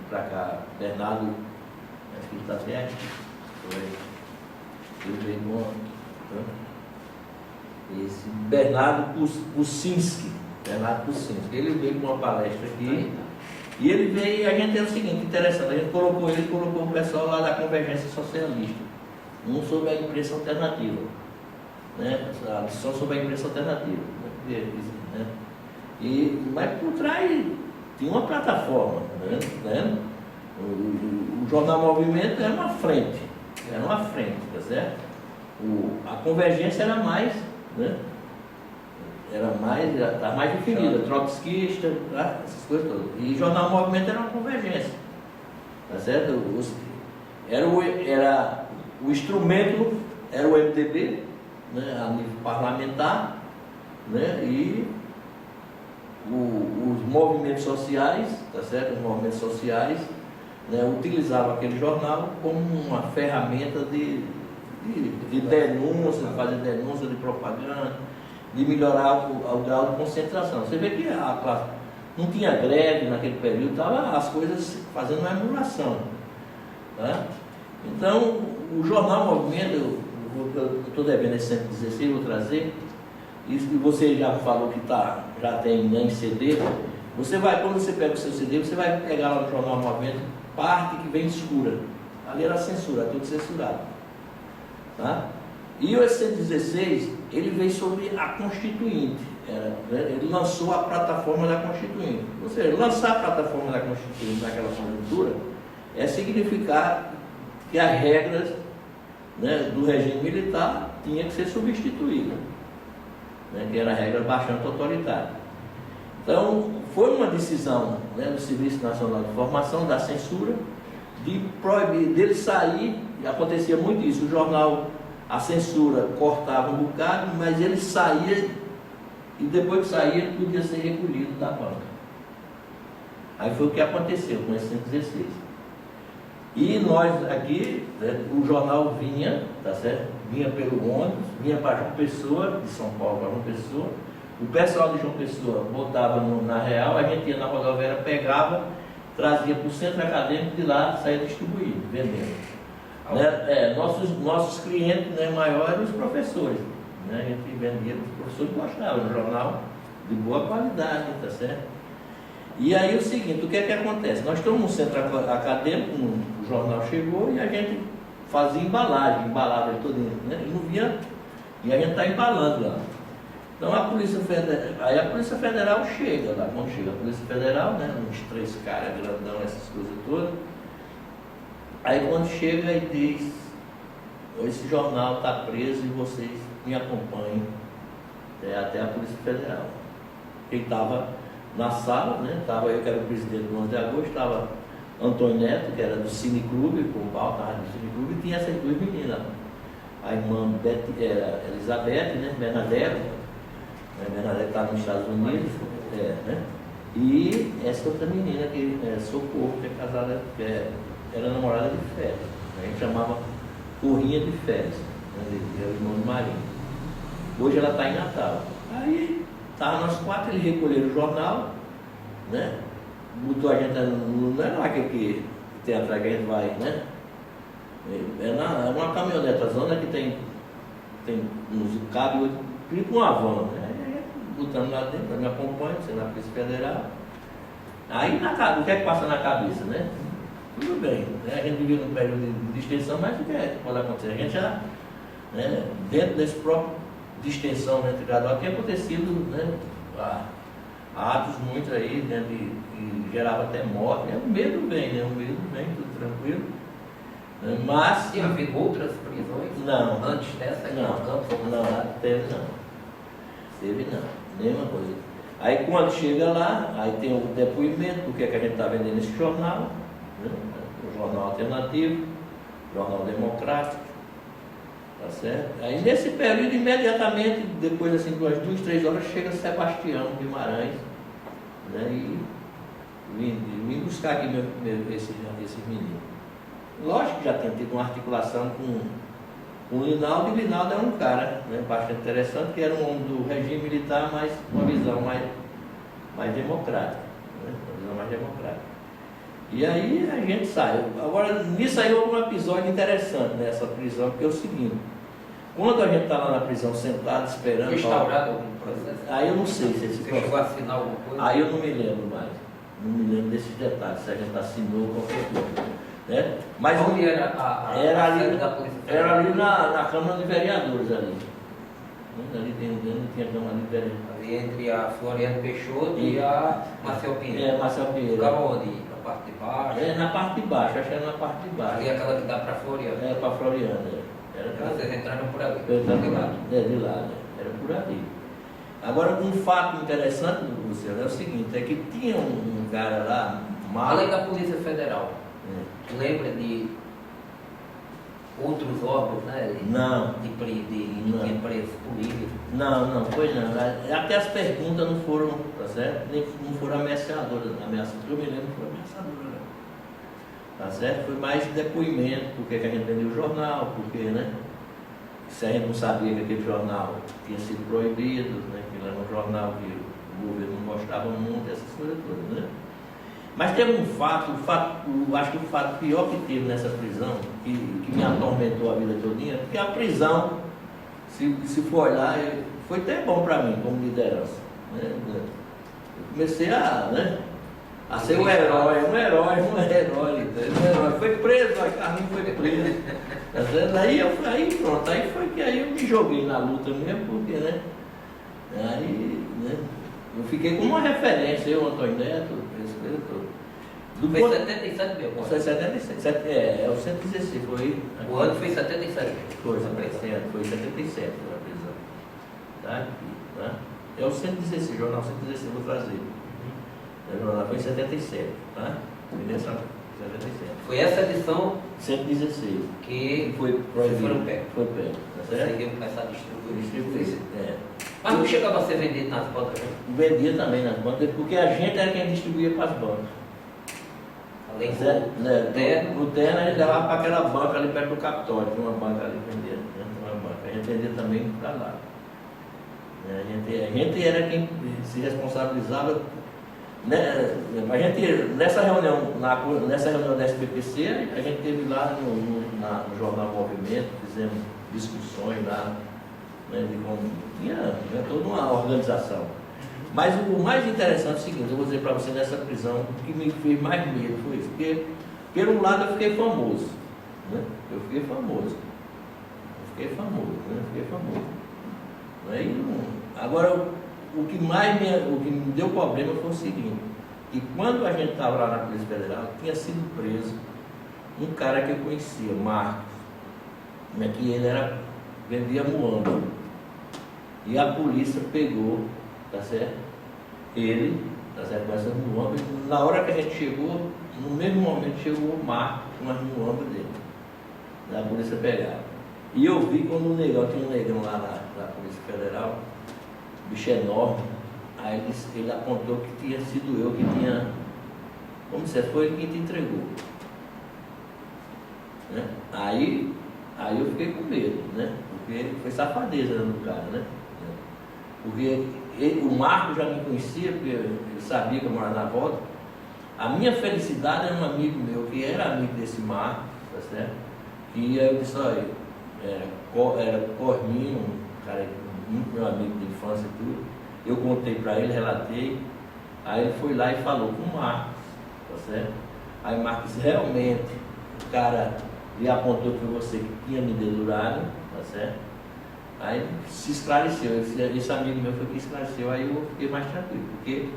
Para cá, Bernardo, acho que ele está até aqui, eu veio esse Bernardo Kuczynski, ele veio com uma palestra aqui, e ele veio, e a gente é o seguinte, interessante, a gente colocou o pessoal lá da Convergência Socialista, um sobre a imprensa alternativa, né? A lição sobre a imprensa alternativa, né? Mas por trás tinha uma plataforma, né? O Jornal Movimento era uma frente, tá certo? A Convergência era mais, né? Estava mais definida, trotskista, tá? Essas coisas todas. E o Jornal Movimento era uma convergência, tá certo? Era o instrumento, era o MDB, né, a nível parlamentar, né, e os movimentos sociais, tá certo? Os movimentos sociais, né, utilizavam aquele jornal como uma ferramenta de denúncia, de fazer denúncia, de propaganda, de melhorar o grau de concentração. Você vê que não tinha greve naquele período, estava as coisas fazendo uma emulação. Tá? Então, o Jornal Movimento, eu estou devendo esse 116, vou trazer, e você já falou que já tem em CD, quando você pega o seu CD, você vai pegar lá no Jornal Movimento, parte que vem escura. Ali era censura, tudo censurado. Tá? E o 116, ele veio sobre a Constituinte, ele lançou a plataforma da Constituinte. Ou seja, lançar a plataforma da Constituinte naquela conjuntura é significar que as regras, né, do regime militar tinham que ser substituídas, né, que era a regra bastante autoritária. Então, foi uma decisão, né, do Serviço Nacional de Formação, da censura, de proibir dele sair, e acontecia muito isso, o jornal, a censura cortava um bocado, mas ele saía, e depois que saía, ele podia ser recolhido da banca. Aí foi o que aconteceu com esse 116. E nós aqui, né, o jornal vinha, tá certo? Vinha pelo ônibus, vinha para João Pessoa, de São Paulo para João Pessoa. O pessoal de João Pessoa botava na Real, a gente ia na rodoviária, pegava, trazia para o centro acadêmico, de lá saía distribuindo, vendendo. Né? Nossos clientes, né, maiores eram os professores. Né? A gente vendia, os professores gostavam do jornal de boa qualidade, tá certo? E aí o seguinte, o que é que acontece? Nós estamos no centro acadêmico, o jornal chegou e a gente fazia embalagem, embalava todo, né? E não via, e a gente está embalando lá. Então a Polícia Federal chega lá, quando chega a Polícia Federal, né? Uns 3 caras grandão, essas coisas todas. Aí quando chega e diz, esse jornal está preso e vocês me acompanhem até a Polícia Federal. Quem estava na sala, né? Estava eu, que era o presidente do 11 de agosto, estava Antônio Neto, que era do Cine Clube, com o Paulo, estava do Cine Clube, e tinha essas 2 meninas. A irmã Elizabeth, né? Bernadette, Bernadette estava nos Estados Unidos, né? E essa outra menina, que é Socorro, que é casada, que era namorada de férias. A gente chamava Corrinha de Férias, né? É o irmão do Marinho. Hoje ela está em Natal. Aí estavam nós 4, eles recolheram o jornal, né? Botou a gente, não é lá que tem atrás que a gente vai, né? É uma caminhoneta zona que tem uns cabos, tipo uma van, né? Botando lá dentro, me acompanha, você na Polícia Federal. Aí o que é que passa na cabeça, né? Tudo bem, né? A gente vive num período de extensão, mas o que é que pode acontecer? A gente já, né, dentro desse próprio de extensão, né, gradual, tem acontecido, né, atos muito aí, né, que gerava até morte, né? O medo vem, né? O medo vem, tudo tranquilo. Né? Mas. Tinha havido outras prisões? Não. Antes dessa? Não, teve não. Teve não, nenhuma coisa. Aí quando chega lá, aí tem o depoimento, do que é que a gente está vendendo nesse jornal, né? O jornal alternativo, jornal democrático. Tá certo? Aí nesse período, imediatamente, depois assim, de umas 2, 3 horas, chega Sebastião Guimarães, né? E vim buscar aqui esses meninos. Lógico que já tinha tido uma articulação com o Linaldo, e o Linaldo é um cara, né, bastante interessante, que era um homem do regime militar, mas uma visão mais democrática. Né? Uma visão mais democrática. E aí a gente saiu. Agora, nisso aí houve um episódio interessante nessa prisão, porque é o seguinte, quando a gente está lá na prisão sentado, esperando. Foi instaurado algum processo? Aí eu não sei se esse Você chegou a assinar alguma coisa? Aí eu não me lembro mais. Não me lembro desses detalhes, se a gente assinou qualquer coisa. Né? Mas onde era a ali, da Polícia Federal? era ali na Câmara de Vereadores ali. Ali tinha a Câmara de Vereadores. Ali entre a Floriano Peixoto e a Marcel Pinheiro. Marcel Pinheiro. Ficava onde? Na parte de baixo? Na parte de baixo, acho que era na parte de baixo. Ali aquela que dá para Floriano. Para Floriano. Vocês entraram por ali? De lá. De lá, era por ali. Agora, um fato interessante, Luciano, é o seguinte, é que tinha um cara lá, além da Polícia Federal, lembra de outros órgãos, né? Não. De presos políticos? Não, foi não. Até as perguntas não foram, tá certo? Não foram ameaçadoras. Eu me lembro que foi ameaçadora, né? Tá certo? Foi mais depoimento, porque que a gente vendeu o jornal, porque, né? Se a gente não sabia que aquele jornal tinha sido proibido, né? Que era um jornal que o governo não gostava muito, essas coisas todas, né? Mas teve um fato, acho que o fato pior que teve nessa prisão, que me atormentou a vida todinha, porque a prisão, se for olhar, foi até bom para mim, como liderança. Né? Eu comecei a ser um herói. Foi preso, a Carlinhos foi preso. Aí pronto, aí foi que aí eu me joguei na luta mesmo, porque, né? Aí, né? Eu fiquei como uma referência, eu, Antônio Neto, esse coisa todo. Do Foi 77 mil. Foi 77, é o 116, foi. O ano foi 77 mil. Foi 77, foi 77 a prisão. Tá aqui, tá? É o 116, jornal 116, vou trazer. O jornal foi em 77, tá? Foi nessa 77. Foi essa edição 116. que Foi vocês proibido. foram pegos. Foi pego, tá Vocês certo? iam começar a distribuir. Distribuir. É. Mas não chegava a ser vendido nas bancas, né? Vendia também nas bancas, porque a gente era quem distribuía para as bancas. Além Né? terno. No terno a gente levava para aquela banca ali perto do Capitólio, tinha uma banca ali vendia, uma banca. A gente vendia também para lá. Né? A gente era quem se responsabilizava. Né? A gente, nessa reunião da SPPC, a gente teve lá no Jornal Movimento, fizemos discussões lá, né, de como tinha toda uma organização. Mas o mais interessante é o seguinte, eu vou dizer para você nessa prisão, o que me fez mais medo foi isso, porque, por um lado, eu fiquei famoso, né? Agora, o que me deu problema foi o seguinte, que quando a gente estava lá na Polícia Federal, tinha sido preso um cara que eu conhecia, Marcos, né, que ele vendia muamba. E a polícia pegou, tá certo? Ele, tá certo, com essas muambas. Na hora que a gente chegou, no mesmo momento chegou o Marco com as muambas dele. Da polícia pegar. E eu vi quando tinha um negão lá na Polícia Federal, bicho enorme. Aí ele apontou que tinha sido eu que tinha. Como se foi ele que te entregou. Né? Aí eu fiquei com medo, né? Porque foi safadeza do cara, né? Porque o Marco já me conhecia, porque ele sabia que eu morava na volta. A minha felicidade era um amigo meu, que era amigo desse Marco, tá certo? E eu disse, olha, era Corminho, um cara muito meu amigo de infância e tudo. Eu contei para ele, relatei. Aí ele foi lá e falou com o Marco, tá certo? Aí o Marco disse, realmente, o cara lhe apontou que você que tinha me dedurado, tá certo? Aí se esclareceu, esse amigo meu foi que esclareceu, aí eu fiquei mais tranquilo, porque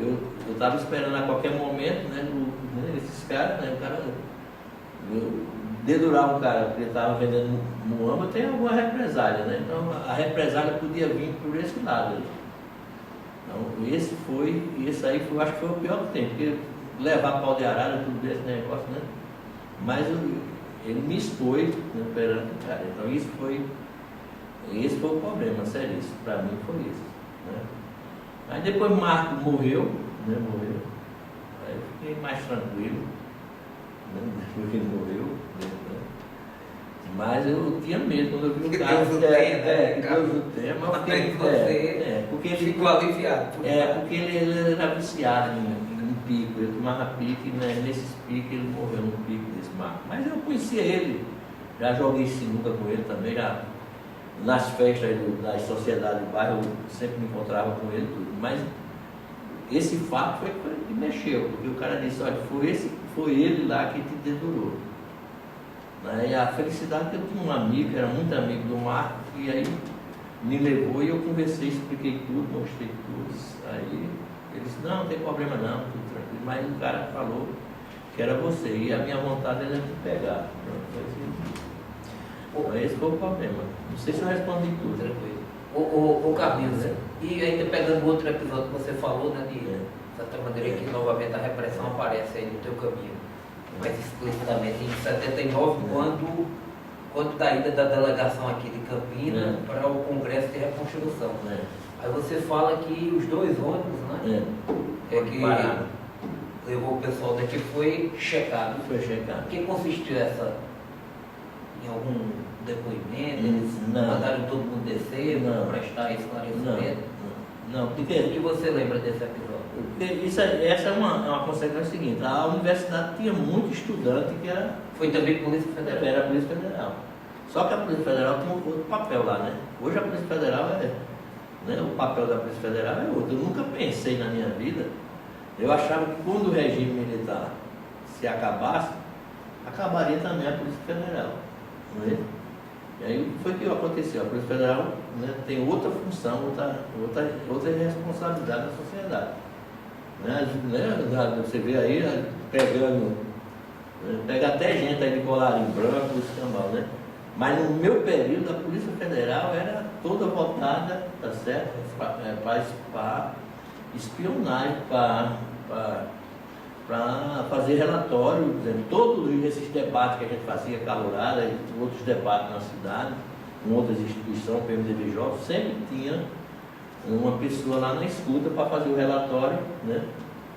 eu estava esperando a qualquer momento, né, esses caras, né, o cara, dedurar um cara porque estava vendendo muamba, tem alguma represália, né? Então a represália podia vir por esse lado. Então esse aí foi, acho que foi o pior que tem, porque levar pau de arara, tudo esse negócio, né? Mas ele me expôs, né, perante o cara, então esse foi o problema, sério, isso, para mim foi isso. Né? Aí depois Marco morreu, né? Aí eu fiquei mais tranquilo, né? Depois que ele morreu, né? Mas eu tinha medo quando eu vi o cara. Deus o tenha, Deus o tenha, mas porque ele ficou aliviado. porque ele era viciado em pico, ele tomava pique, né? Nesses piques ele morreu num pico desse Marco. Mas eu conhecia ele, já joguei sinuca com ele também, já. Nas festas das sociedades do bairro, eu sempre me encontrava com ele tudo. Mas esse fato foi que mexeu, porque o cara disse, olha, foi ele lá que te dedurou. E a felicidade que eu tinha um amigo, era muito amigo do Marco, e aí me levou e eu conversei, expliquei tudo, mostrei tudo. Aí ele disse, não tem problema não, tudo tranquilo. Mas o cara falou que era você, e a minha vontade era te pegar. Então, esse foi o problema. Não sei se eu respondi tudo. Tranquilo. O Carlinhos, né? E ainda pegando outro episódio que você falou, né, de certa maneira que novamente a repressão aparece aí no teu caminho, mais explicitamente em 79, quando da ida da delegação aqui de Campinas para o Congresso de Reconstrução. Aí você fala que os dois ônibus, né? Que levou o pessoal daqui foi checado. Em que consistiu essa? Em algum depoimento? Eles mandaram todo mundo descer para prestar esclarecimento? Não, porque... O que você lembra desse episódio? Essa é uma consequência seguinte, a universidade tinha muito estudante que era... Foi também Polícia Federal? Era a Polícia Federal. Só que a Polícia Federal tem outro papel lá, né? Hoje a Polícia Federal o papel da Polícia Federal é outro. Eu nunca pensei na minha vida, eu achava que quando o regime militar se acabasse, acabaria também a Polícia Federal. Não é? E aí foi o que aconteceu. A Polícia Federal, né, tem outra função, outra responsabilidade na sociedade. Você vê aí, pega até gente aí de colarinho branco, escambau, né? Mas no meu período, a Polícia Federal era toda voltada, tá certo? Para espionagem, para fazer relatório, por exemplo, todos esses debates que a gente fazia, calorada, e outros debates na cidade, com outras instituições, PMDBJ, sempre tinha uma pessoa lá na escuta para fazer o relatório, né?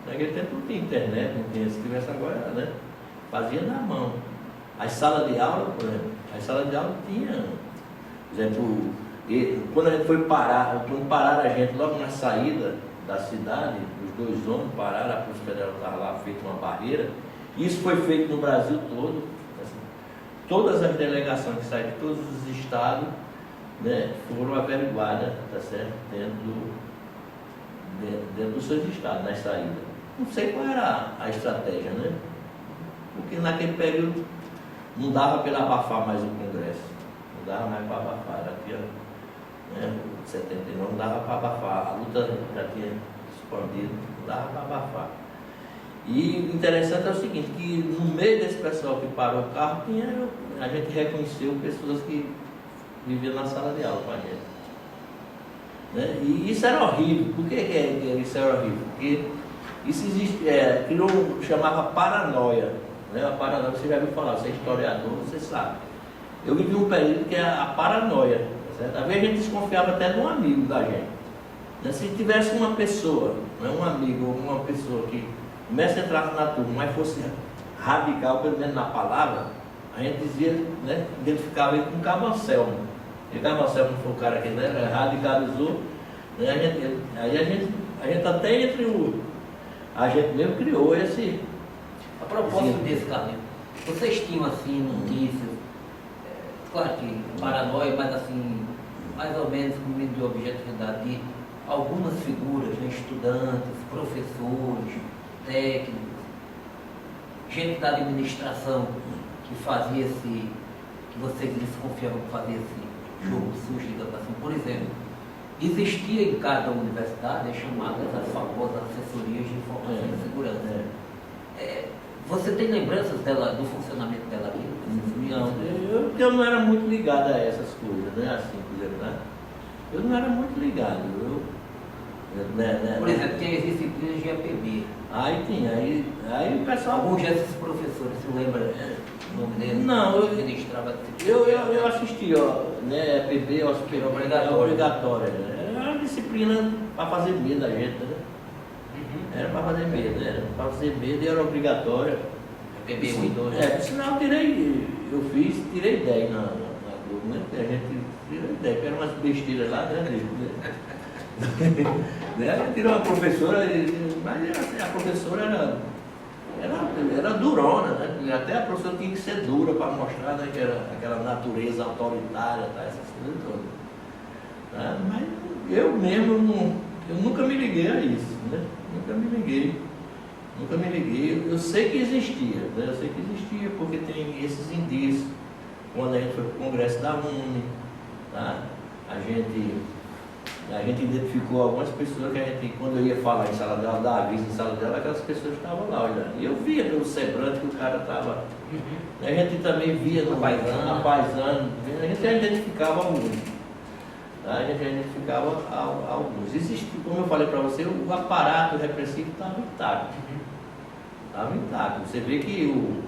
Naquele tempo não tinha internet, não tinha, se tivesse agora, né? Fazia na mão. As salas de aula, por exemplo, as salas de aula tinha, por exemplo, quando a gente foi parar, quando pararam a gente logo na saída da cidade, os dois homens pararam, a Polícia Federal estava lá, feita uma barreira. Isso foi feito no Brasil todo. Assim, todas as delegações que saíram de todos os estados, né, foram averiguadas, tá certo? Dentro dos seus estados, nas saídas. Não sei qual era a estratégia, né? Porque naquele período não dava para abafar mais o Congresso. Não dava mais para abafar. Já tinha, né, 79, não dava para abafar. A luta já tinha expandido, não dava para abafar. E o interessante é o seguinte, que no meio desse pessoal que parou o carro, a gente reconheceu pessoas que viviam na sala de aula com a gente. Né? E isso era horrível. Por que isso era horrível? Porque isso existe, chamava paranoia. Né? A paranoia, você já viu falar, você é historiador, você sabe. Eu vivi um período que é a paranoia. Tá certo? Às vezes a gente desconfiava até de um amigo da gente. Né? Se tivesse uma pessoa, né, um amigo ou uma pessoa que começa a entrar na turma, mas fosse radical, pelo menos na palavra, a gente dizia, né, identificava ele com Cabo Anselmo. E Cabo Anselmo foi o cara que, né, radicalizou, né, a gente até a gente mesmo criou esse... A propósito desse, Carlinhos, você estima assim notícias, claro que paranoia, mas assim, mais ou menos com medo de objetividade de algumas figuras, né, estudantes, professores, técnicos, gente da administração que fazia que vocês desconfiavam que fazia esse jogo sujo, digamos assim. Por exemplo, existia em cada universidade as chamadas as famosas assessorias de informação e segurança. Você tem lembranças dela, do funcionamento dela aqui? Não, eu não era muito ligado a essas coisas, né? Assim, por exemplo, né? Eu não era muito ligado. Por exemplo, tem as disciplinas de APB. Aí tinha, aí o pessoal... Alguns desses professores, você lembra o nome dele? Não, eu assisti, né, APB, obrigatória. Era uma disciplina para fazer medo da gente, né? Era para fazer medo, era para fazer medo e era obrigatória. APB 1 e 2. Por sinal, tirei 10 na Globo, né? Porque a gente tirou 10, porque eram umas besteiras lá, né? Né? Tirou uma professora, mas a professora era durona, né? Até a professora tinha que ser dura para mostrar, né, que era aquela natureza autoritária, tá? Essas coisas todas. Tá? Mas eu mesmo eu nunca me liguei a isso, né? Nunca me liguei. Eu sei que existia, né? Eu sei que existia porque tem esses indícios. Quando a gente foi para o Congresso da UNE, tá? A gente identificou algumas pessoas que a gente, quando eu ia falar em sala dela, dar aviso em sala dela, aquelas pessoas estavam lá olhando. E eu via pelo semblante que o cara estava. A gente também via no paisano, a gente já identificava alguns. Tá? A gente já identificava alguns. Existe, como eu falei para você, o aparato repressivo estava intacto. Estava intacto. Você vê que o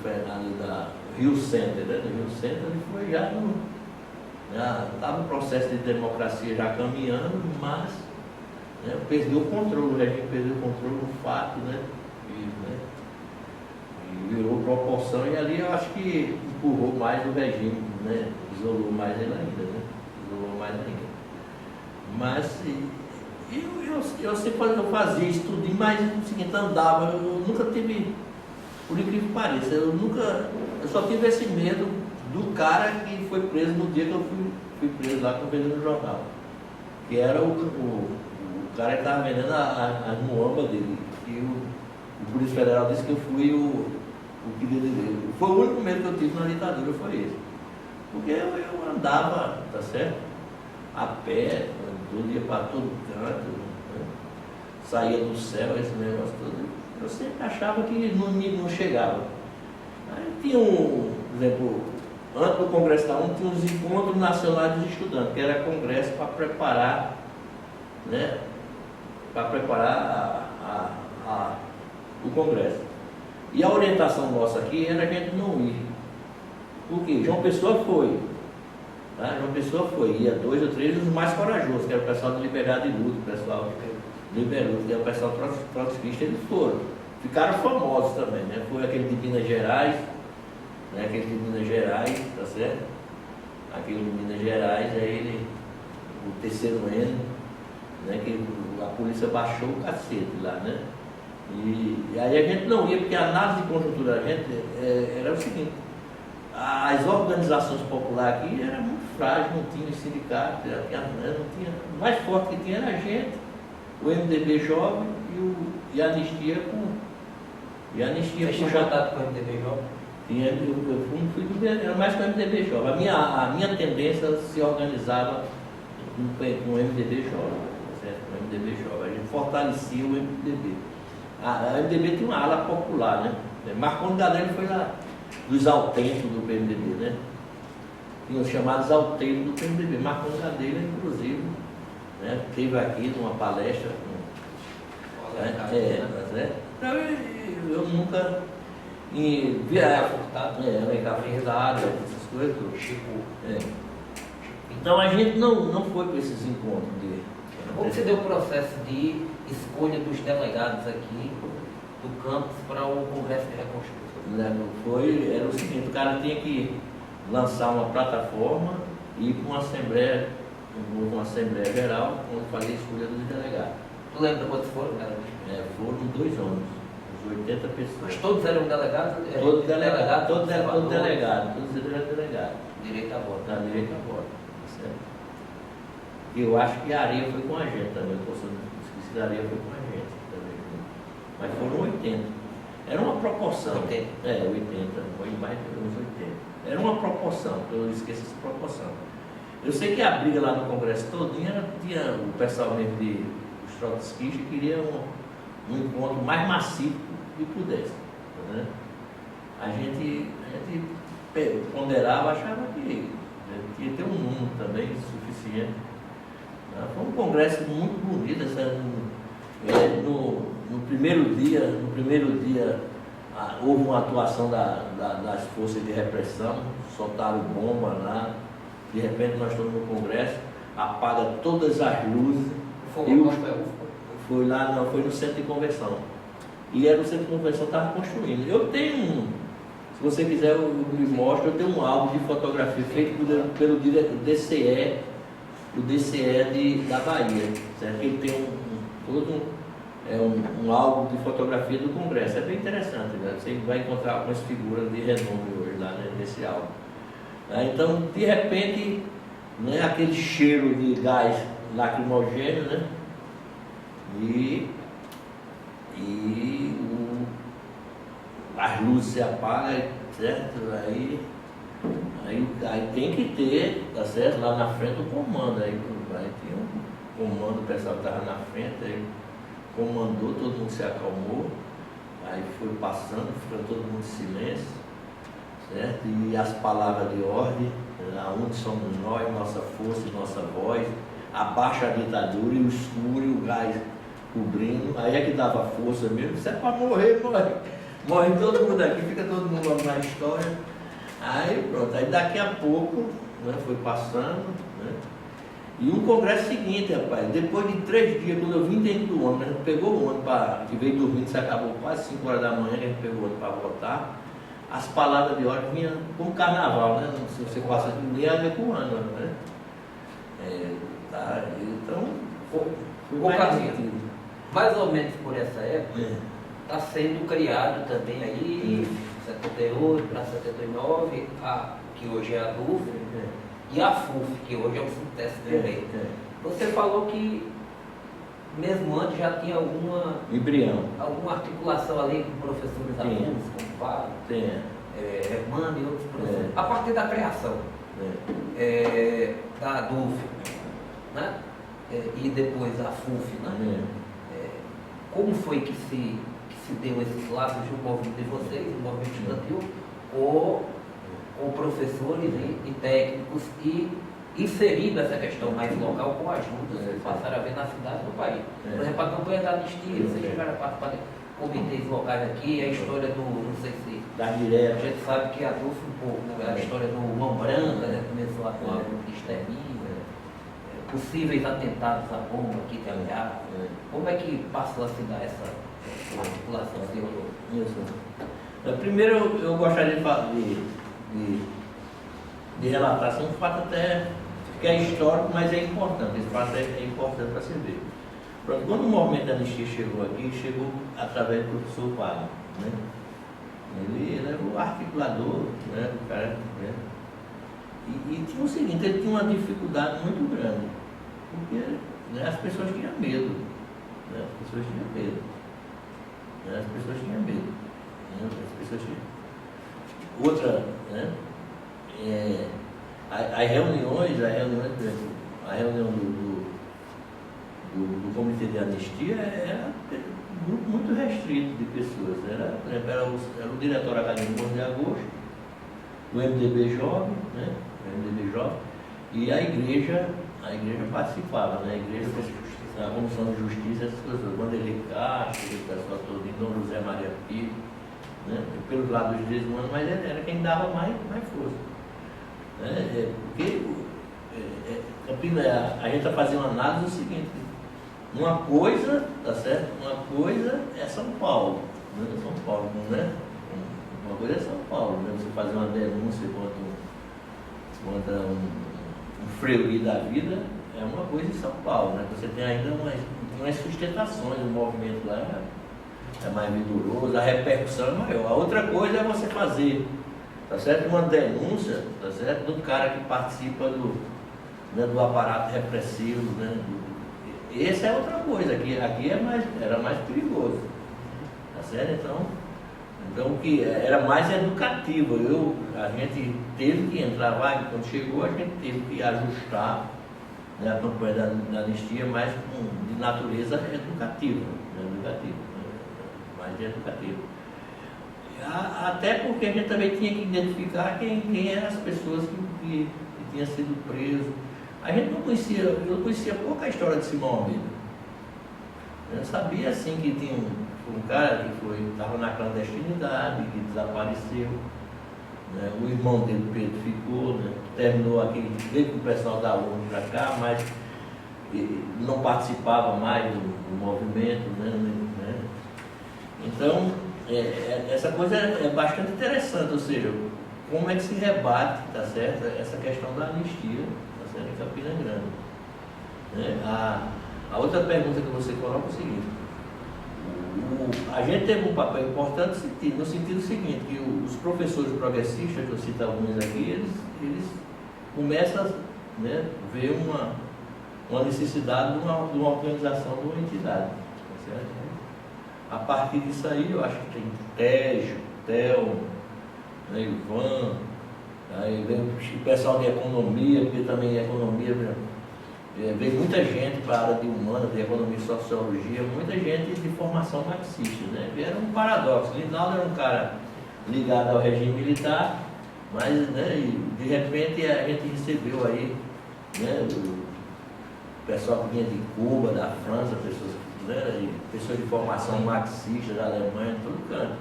Fernando da Rio Center, né? Do Rio Center, ele foi já estava no processo de democracia já caminhando, mas, né, perdeu o controle, o regime perdeu o controle do fato, né, e virou proporção, e ali eu acho que empurrou mais o regime, né, isolou mais ele ainda, né, Mas eu sempre fazia isso tudo, mas o seguinte, andava, eu nunca tive, por incrível que pareça, eu só tive esse medo do cara que foi preso no dia que eu fui preso lá com o vendedor no jornal. Que era o cara que estava vendendo as muambas dele. E o Polícia Federal disse que eu fui o pedido dele. Foi o único medo que eu tive na ditadura, foi esse. Porque eu andava, tá certo? A pé, todo dia para todo canto. Né? saía do céu, esse negócio todo. Eu sempre achava que não chegava. Aí tinha por exemplo, antes do Congresso da ONU, tinha os encontros nacionais dos estudantes, que era congresso para preparar, né? Para preparar o Congresso. E a orientação nossa aqui era a gente não ir. Por quê? João Pessoa foi. Tá? João Pessoa foi. Ia 2 ou 3 os mais corajosos, que era o pessoal de Liberdade e Luta, o pessoal de Liberluta, que era o pessoal trotskista, eles foram. Ficaram famosos também, né? Foi aquele de Minas Gerais, né? Aquele de Minas Gerais, tá certo? Aquele de Minas Gerais, aí ele, o terceiro N, né? Que a polícia baixou o cacete lá, né? E aí a gente não ia, porque a análise de conjuntura da gente era o seguinte: as organizações populares aqui eram muito frágeis, não tinha sindicato, não tinha, o mais forte que tinha era a gente, o MDB jovem e a Anistia com. E a Anistia tinha contato com o MDB jovem? Tinha, era mais com o MDB jovem. A minha tendência se organizava com o MDB jovem, certo? Com o MDB jovem. A gente fortalecia o MDB. A MDB tinha uma ala popular, né? Marconi Gadelha foi lá dos autênticos do PMDB, né? Tinha os chamados autênticos do PMDB. Marconi Gadelha, inclusive, né? Teve aqui numa palestra. Então eu nunca Furtado, essas coisas. Então a gente não foi para esses encontros dele. Como você deu o processo de escolha dos delegados aqui do campus para o Congresso de Reconstrução? Era o seguinte: o cara tinha que lançar uma plataforma e ir para uma Assembleia Geral, onde fazia a escolha dos delegados. Tu lembra quantos foram, cara? Foram 2 anos, uns 80 pessoas. Mas todos eram delegados? Todos delegados, todos eram delegados. Direito a voto. Direito a voto, certo? Eu acho que a Areia foi com a gente também, esqueci da Areia foi com a gente também. Mas foram 80. Era uma proporção. 80? 80, foi mais de uns 80. Era uma proporção, eu esqueci essa proporção. Eu sei que a briga lá no Congresso todinha tinha o pessoal mesmo os trotskistas queria um encontro mais massivo que pudesse. Né? A gente ponderava, achava que ia ter um número também suficiente. Foi um congresso muito bonito. No primeiro dia houve uma atuação das forças de repressão, soltaram bomba lá, de repente nós estamos no congresso, apaga todas as luzes. Foi lá, não, foi no centro de convenção. E era o centro de convenção que estava construindo. Eu tenho se você quiser eu me mostro, eu tenho um álbum de fotografia feito pelo DCE, o DCE da Bahia, certo? Ele tem um álbum de fotografia do Congresso, é bem interessante, né? Você vai encontrar algumas figuras de renome hoje lá, né, nesse álbum. Então, de repente, né, aquele cheiro de gás lacrimogêneo, né? As luzes se apagam, certo? Aí tem que ter, tá certo? Lá na frente o comando, aí tinha um comando, o pessoal que estava na frente, aí comandou, todo mundo se acalmou, aí foi passando, ficou todo mundo em silêncio, certo? E as palavras de ordem, aonde somos nós, nossa força e nossa voz, abaixa a ditadura e o escuro e o gás cobrindo, aí é que dava força mesmo, isso é para morrer, morre todo mundo aqui, fica todo mundo lá na história. Aí pronto, aí daqui a pouco, né, foi passando, né? E um congresso seguinte, rapaz, depois de 3 dias, quando eu vim dentro do ônibus, a gente pegou o ônibus, que veio dormindo, se acabou quase 5 horas da manhã, a gente pegou o ônibus para votar, as palavras de ordem vinham como carnaval, né? Se você passa de dia, é com ano, né? Então, foi mais ou menos por essa época, está sendo criado também aí, 78 para 79, que hoje é a DUF, e a FUF, que hoje é o FUNTESC também. Você falou que mesmo antes já tinha alguma articulação ali com professores alunos, como Fábio, Hermano e outros professores. A partir da criação da DUF, né? E depois a FUF, né? como foi que se deu esses laços do movimento de vocês, o movimento estudantil, com professores e técnicos e inserindo essa questão mais local com ajuda, vocês passaram a ver na cidade do país. Por exemplo, a campanha da anistia, vocês chegaram a participar de comitês locais aqui, a história do, não sei se Da direto. a gente sabe que adoça um pouco, né? A história do Mão Branca, né? Começou a atuar com extermínio, possíveis atentados à bomba aqui de Aliás. Como é que passou a se dar essa população? Isso. Primeiro eu gostaria de relatar assim, um fato até que é histórico, mas é importante. Esse fato é importante para se ver. Pronto, quando o movimento da anistia chegou aqui, chegou através do professor Wagner, né? Ele era o articulador, né, do cara, né? E tinha o seguinte, ele tinha uma dificuldade muito grande, porque, né, as pessoas tinham medo, né? As pessoas tinham medo, né? As pessoas tinham medo, né? As pessoas tinham... Outra, né? As reuniões, a reunião do Comitê de Anistia era um grupo muito restrito de pessoas. Era o diretor acadêmico de Agosto, o MDB Jovem, né? O MDB Jovem, e a igreja participava, né? A igreja, a Comissão de Justiça, essas coisas, Vanderlei Castro, o pessoal todo, Dom José Maria Filho, né? Pelos lados dos direitos humanos, mas era quem dava mais força. Né? Porque a gente está fazendo uma análise do seguinte: uma coisa, tá certo? Uma coisa é São Paulo, né? São Paulo, né? Uma coisa é São Paulo, né? Você fazer uma denúncia contra um freio da vida é uma coisa em São Paulo, né? Você tem ainda umas sustentações, o movimento lá é mais vigoroso, a repercussão é maior. A outra coisa é você fazer, tá certo? Uma denúncia, tá certo? Do cara que participa do aparato repressivo, né? Essa é outra coisa, aqui era mais perigoso, tá certo? Então o que era mais educativo. A gente teve que entrar, quando chegou a gente teve que ajustar, né, a campanha da anistia mais de natureza educativa, né? Mais educativa. Até porque a gente também tinha que identificar quem eram as pessoas que tinham sido presos. A gente eu conhecia pouco a história de Simão Almeida. Eu sabia assim que tinha um cara que estava na clandestinidade, que desapareceu, né? O irmão dele, Pedro, ficou, né? Terminou aqui, veio com o pessoal da ONU para cá, mas não participava mais do movimento, né? Então, essa coisa é bastante interessante, ou seja, como é que se rebate, tá certo, essa questão da anistia, tá certo, em Campina Grande. Né? A outra pergunta que você coloca é o seguinte: a gente teve um papel importante no sentido seguinte, que os professores progressistas, que eu cito alguns aqui, eles começam a, né, ver uma necessidade de uma organização de uma entidade, tá certo? A partir disso aí, eu acho que tem Tejo, Theo, né, Ivan, aí vem o pessoal de economia, porque também economia vem muita gente para a área de humana, de economia e sociologia, muita gente de formação marxista, né? Era um paradoxo. Linaldo era um cara ligado ao regime militar, mas, né, de repente a gente recebeu aí, né, o pessoal que vinha de Cuba, da França, pessoas de formação marxista da Alemanha, de todo canto.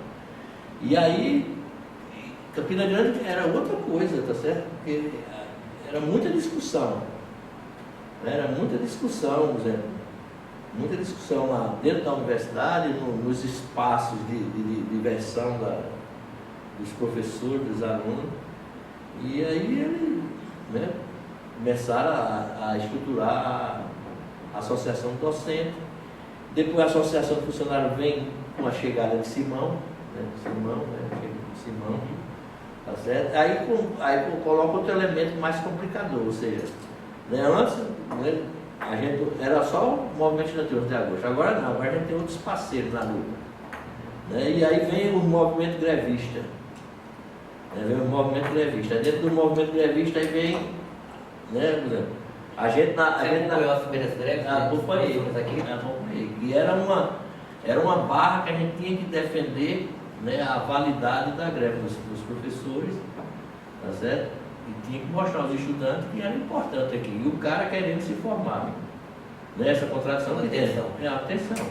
E aí, Campina Grande era outra coisa, tá certo? Porque era muita discussão. Era muita discussão, Zé. Muita discussão lá dentro da universidade, nos espaços de diversão dos professores, dos alunos. E aí eles, né, começaram a estruturar a associação docente. Depois a associação de funcionários vem com a chegada de Simão, Simão, tá certo? Aí coloca outro elemento mais complicador, ou seja, né, antes, né, a gente era só o movimento estudantil de agosto, agora não, agora a gente tem outros parceiros na luta. Né, e aí vem o movimento grevista. Vem o movimento grevista. Dentro do movimento grevista aí vem, né, por exemplo, a gente acompanhou as primeiras greves? Acompanhei. E era era uma barra que a gente tinha que defender, né, a validade da greve dos professores, tá certo? E tinha que mostrar aos estudantes que era importante aqui. E o cara querendo se formar. Né? Essa contradição que tem. É, atenção.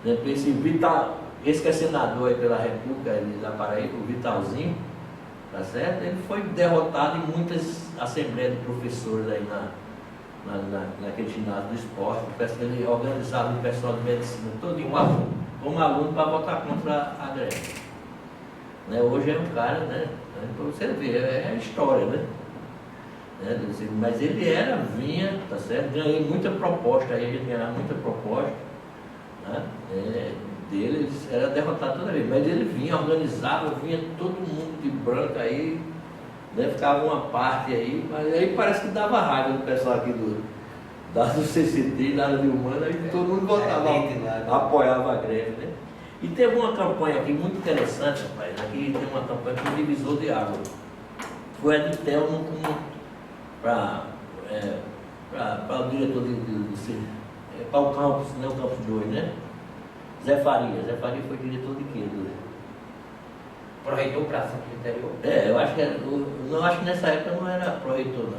Né? Esse Vital, esse que é senador aí pela República da Paraíba, o Vitalzinho, tá certo? Ele foi derrotado em muitas assembleias de professores aí naquele ginásio do esporte. Ele organizava o pessoal de medicina todo como aluno para votar contra a greve. Né? Hoje é um cara, né? Para você ver, é a história, né? Mas ele vinha, tá certo? Ganhei muita proposta, aí a gente ganhava muita proposta, né? Dele, era derrotado toda vez, mas ele vinha, organizava, vinha todo mundo de branco aí, né? Ficava uma parte aí, mas aí parece que dava raiva do pessoal aqui do CCT, da área de humana, aí todo mundo votava, apoiava a greve, né? E teve uma campanha aqui muito interessante, rapaz. Aqui tem uma campanha que divisor de água. Foi a de Telmo para o diretor para o campus, né, o campus 2, né? Zé Faria foi diretor de quê? Pró-reitor para Santo Interior? Eu acho que não, acho que nessa época não era pró-reitor, não.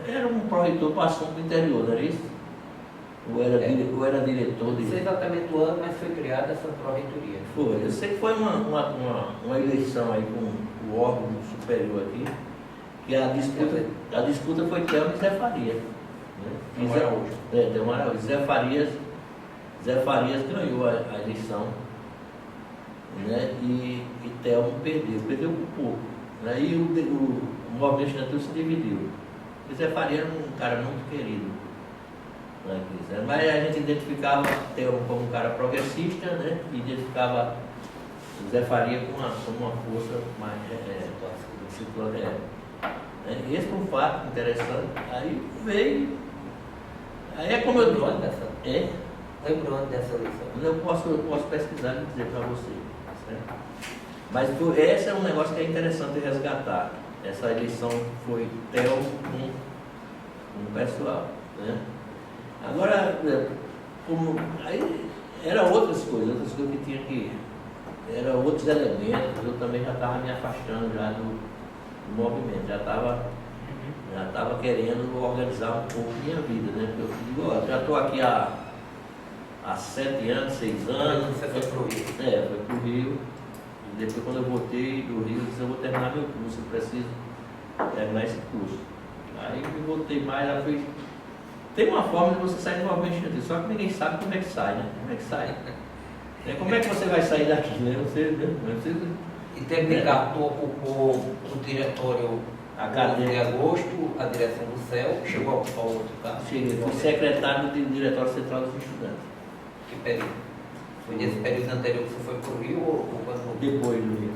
Era um pró-reitor para assunto do interior, não era isso? Ou era diretor de... Não sei exatamente o ano, mas foi criada essa pró-reitoria. Foi, eu sei que foi uma eleição aí com o órgão superior aqui, que a disputa foi Telmo e Zé Faria. Né? Telmo Araújo. Zé Farias ganhou a eleição, né? E Telmo perdeu por pouco. Né? E o movimento estudantil se dividiu. E Zé Faria era um cara muito querido. Mas a gente identificava Telmo como um cara progressista, né? E identificava Zé Faria como uma força mais situacional. Esse foi um fato interessante. Aí veio. Aí é como eu digo. Lembro antes dessa eleição. Eu posso pesquisar e dizer para você. Certo? Mas esse é um negócio que é interessante resgatar. Essa eleição foi Telmo com o pessoal. Né? Agora, aí eram outras coisas que tinha que. Eram outros elementos, eu também já estava me afastando já do movimento, já estava querendo organizar um pouco minha vida, né? Porque eu digo, ó, já estou aqui há 7 anos, 6 anos. Você foi para o Rio? Foi para o Rio. E depois quando eu voltei do Rio, eu disse, eu vou terminar meu curso, eu preciso terminar esse curso. Aí eu voltei mais, já fui. Tem uma forma de você sair do movimento estudantil, só que ninguém sabe como é que sai, né? Como é que sai? Como é que você vai sair daqui, né? E Tempicato ocupou o diretório de agosto, a direção do CEL, chegou a ocupar outro cargo? Cheguei, fui secretário do Diretório Central dos Estudantes. Que período? Foi nesse período anterior que você foi para o Rio ou quando? Depois do Rio.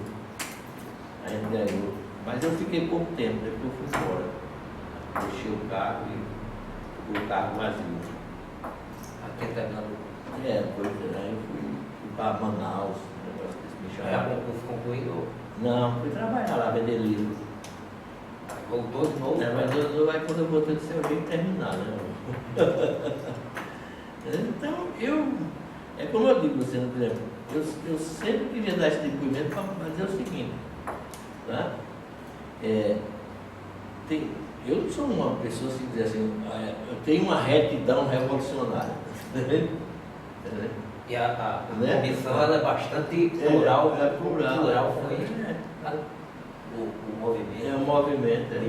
A gente ganhou. Mas eu fiquei pouco tempo, depois eu fui embora. Deixei o cargo e o cargo vazio. Aqui terminando. Depois aí eu fui para Manaus, negócio que me chamaram. Já concurso concluído? Não, fui trabalhar lá, vender livro. Voltou de novo? Mas quando eu voltei do seu jeito terminar, né? Então, é como eu digo, você, por exemplo, eu sempre queria dar esse depoimento para dizer o seguinte, tá? Eu sou uma pessoa, se dizer assim, eu tenho uma retidão revolucionária. E a comissão ela é bastante plural. Plural foi o movimento. O movimento. O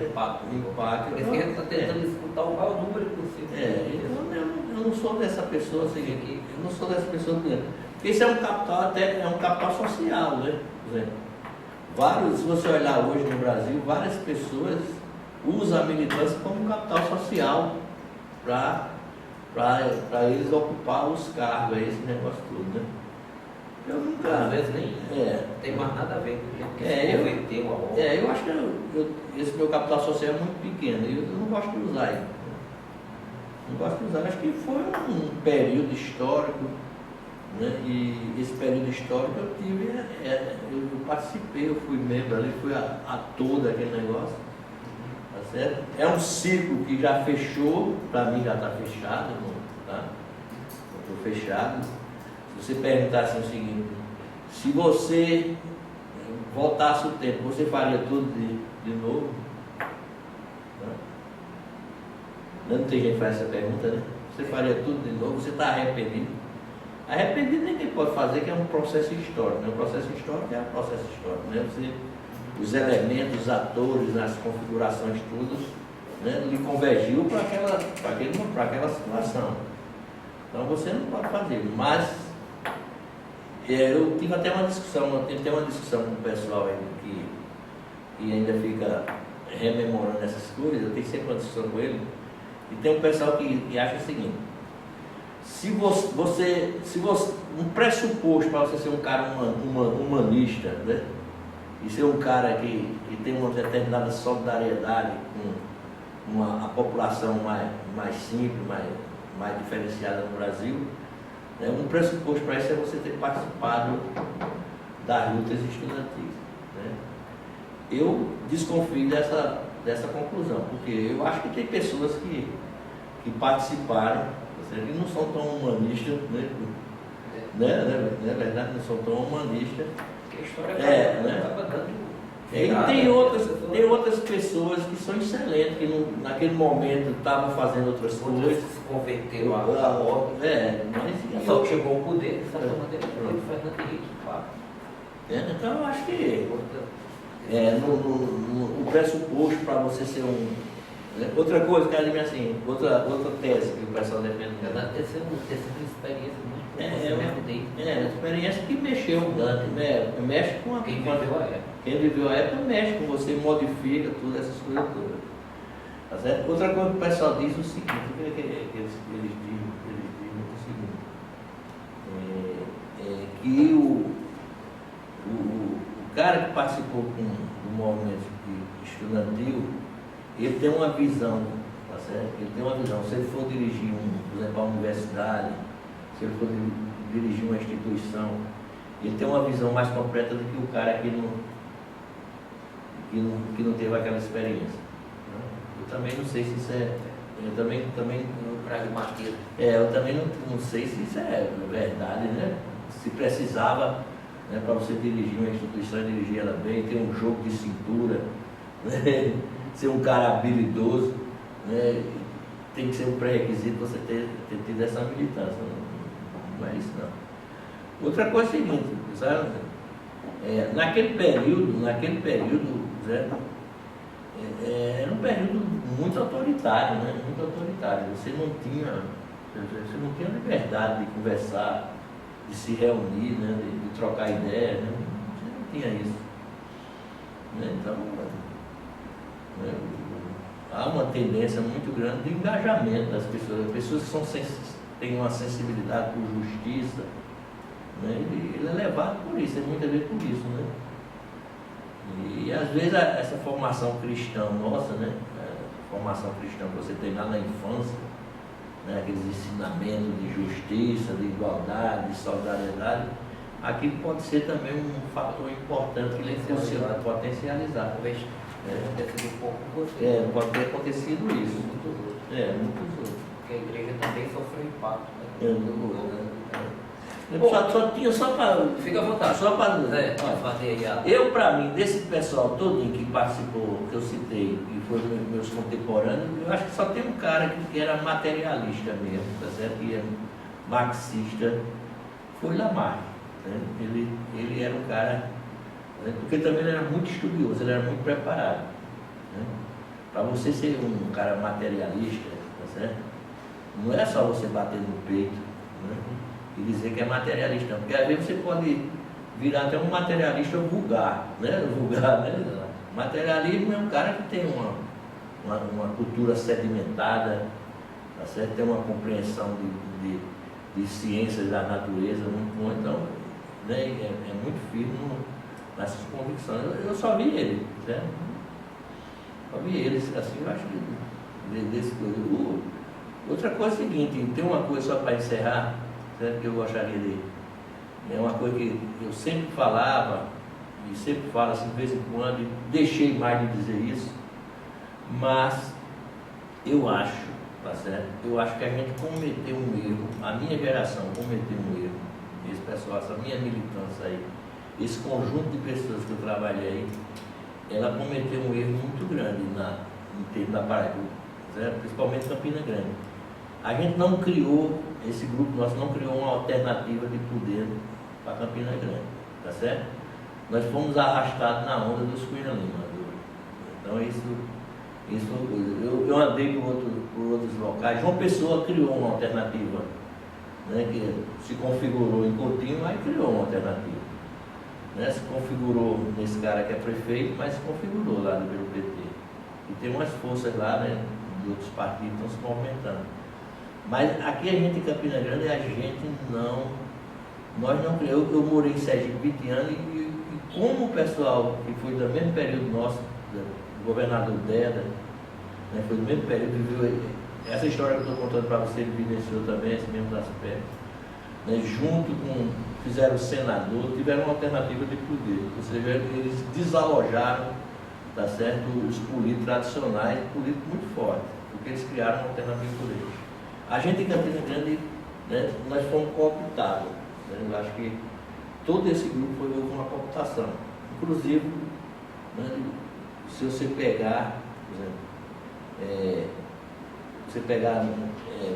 impacto. Por isso que a gente está tentando escutar o maior número possível. Eu não sou dessa pessoa assim, eu não sou dessa pessoa que. Porque isso é um capital social, né? Por exemplo, se você olhar hoje no Brasil, várias pessoas usam a militância como um capital social para eles ocupar os cargos, esse negócio todo, né? Eu nunca. Às vezes nem tem mais nada a ver com o que eu acho que esse meu capital social é muito pequeno, e eu não gosto de usar ele. Não gosto de usar, acho que foi um período histórico, né? E esse período histórico eu tive, eu participei, eu fui membro ali, fui ator daquele negócio. Tá certo? É um ciclo que já fechou, para mim já está fechado, tá? Estou fechado. você perguntasse o seguinte, se você voltasse o tempo, você faria tudo de novo? Não tem gente que faz essa pergunta, né? Você faria tudo de novo? Você está arrependido? Arrependido ninguém pode fazer, que é um processo histórico. Né? O processo histórico é um processo histórico. Né? Os elementos, os atores, as configurações, tudo, né? Lhe convergiu para aquela situação. Então você não pode fazer. Mas eu tive até uma discussão, com o pessoal aí que ainda fica rememorando essas coisas. Eu tenho sempre uma discussão com ele. E tem um pessoal que acha o seguinte: se você um pressuposto para você ser um cara humanista, né? E ser um cara que tem uma determinada solidariedade com a população mais simples, mais diferenciada no Brasil, né? Um pressuposto para isso é você ter participado das lutas estudantis, né? Eu desconfio dessa conclusão, porque eu acho que tem pessoas que participaram, e não são tão humanistas, né? Não é verdade, não são tão humanistas. Porque a história acaba dando. E tem outras pessoas que são excelentes, que naquele momento estavam fazendo outras coisas. Se converteram a ordem. Mas só que chegou ao poder, essa maneira foi Fernando Henrique, claro. Então eu acho que o pressuposto para você ser um. Outra coisa, cara, assim, outra tese que o pessoal defende. Essa é uma experiência muito uma experiência que mexeu Dante, né? Mexe com quem viveu a época. Quem viveu a época mexe com você, modifica tudo, essas coisas todas. Tá certo? Outra coisa que o pessoal diz é o seguinte, o que eles dizem o seguinte, que o cara que participou do movimento estudantil, ele tem uma visão, tá certo? Ele tem uma visão. Se ele for dirigir, por exemplo, uma universidade, se ele for dirigir uma instituição, ele tem uma visão mais completa do que o cara que não teve aquela experiência. Eu também não sei se isso é. Eu também pragmatismo. Eu também não sei se isso é verdade, né? Se precisava, né, para você dirigir uma instituição, dirigir ela bem, ter um jogo de cintura, né? Ser um cara habilidoso, né? Tem que ser um pré-requisito você ter tido essa militância. Não é isso não. Outra coisa é a seguinte, sabe? Naquele período, Zé, era um período muito autoritário, né? Muito autoritário. Você não tinha liberdade de conversar, de se reunir, né? de trocar ideias, né? Você não tinha isso. Né? Então, há uma tendência muito grande de engajamento das pessoas. As pessoas que têm uma sensibilidade por justiça, né? Ele é levado por isso, muitas vezes por isso, né? E às vezes essa formação cristã nossa, né? A formação cristã que você tem lá na infância, né? Aqueles ensinamentos de justiça, de igualdade, de solidariedade, aquilo pode ser também um fator importante que ele funciona, potencializar. Talvez tenha sido um pouco com você. Pode ter acontecido isso. Muitos outros. Muitos outros. Porque a igreja também sofreu impacto. Fica à vontade, só para fazer aí eu, para mim, desse pessoal todinho que participou, que eu citei, que foram meus contemporâneos, eu acho que só tem um cara que era materialista mesmo, tá certo? Que era marxista, foi Lamarck. Né? Ele era um cara, né? Porque também ele era muito estudioso, ele era muito preparado. Né? Para você ser um cara materialista, tá certo? Não é só você bater no peito, né? E dizer que é materialista, porque às vezes você pode virar até um materialista vulgar, né? Materialismo é um cara que tem uma cultura sedimentada, tá certo? Tem uma compreensão de ciências da natureza muito bom, então, né? É muito firme nessas convicções. Eu só vi ele, certo? Só vi ele, assim, eu acho que desse coisa. Outra coisa é a seguinte, tem uma coisa só para encerrar, certo? Que eu gostaria de. É uma coisa que eu sempre falava, e sempre falo assim de vez em quando, e deixei mais de dizer isso, mas eu acho, tá certo? Eu acho que a gente cometeu um erro, a minha geração cometeu um erro esse pessoal, essa minha militância aí, esse conjunto de pessoas que eu trabalhei, ela cometeu um erro muito grande em termos da Paraíba, principalmente Campina Grande. A gente não criou, esse grupo nosso não criou uma alternativa de poder para Campina Grande, tá certo? Nós fomos arrastados na onda dos Cunha Lima. Então eu andei por outros locais. João Pessoa criou uma alternativa, né, que se configurou em Coutinho, mas criou uma alternativa. Né, se configurou nesse cara que é prefeito, mas se configurou lá pelo PT. E tem umas forças lá, né, de outros partidos que estão se movimentando. Mas aqui a gente em Campina Grande, nós não criamos. Eu morei em Sergipe 20 anos e como o pessoal que foi do mesmo período nosso, do governador Deda, né, foi do mesmo período, viveu essa história que eu estou contando para você, ele vivenciou também esse mesmo aspecto, né, junto com, fizeram o senador, tiveram uma alternativa de poder, ou seja, eles desalojaram, tá certo, os políticos tradicionais, políticos muito fortes, porque eles criaram uma alternativa política. A gente em Campina Grande, né, nós fomos cooptados, né, eu acho que todo esse grupo houve uma cooptação, inclusive, né, se você pegar, por exemplo,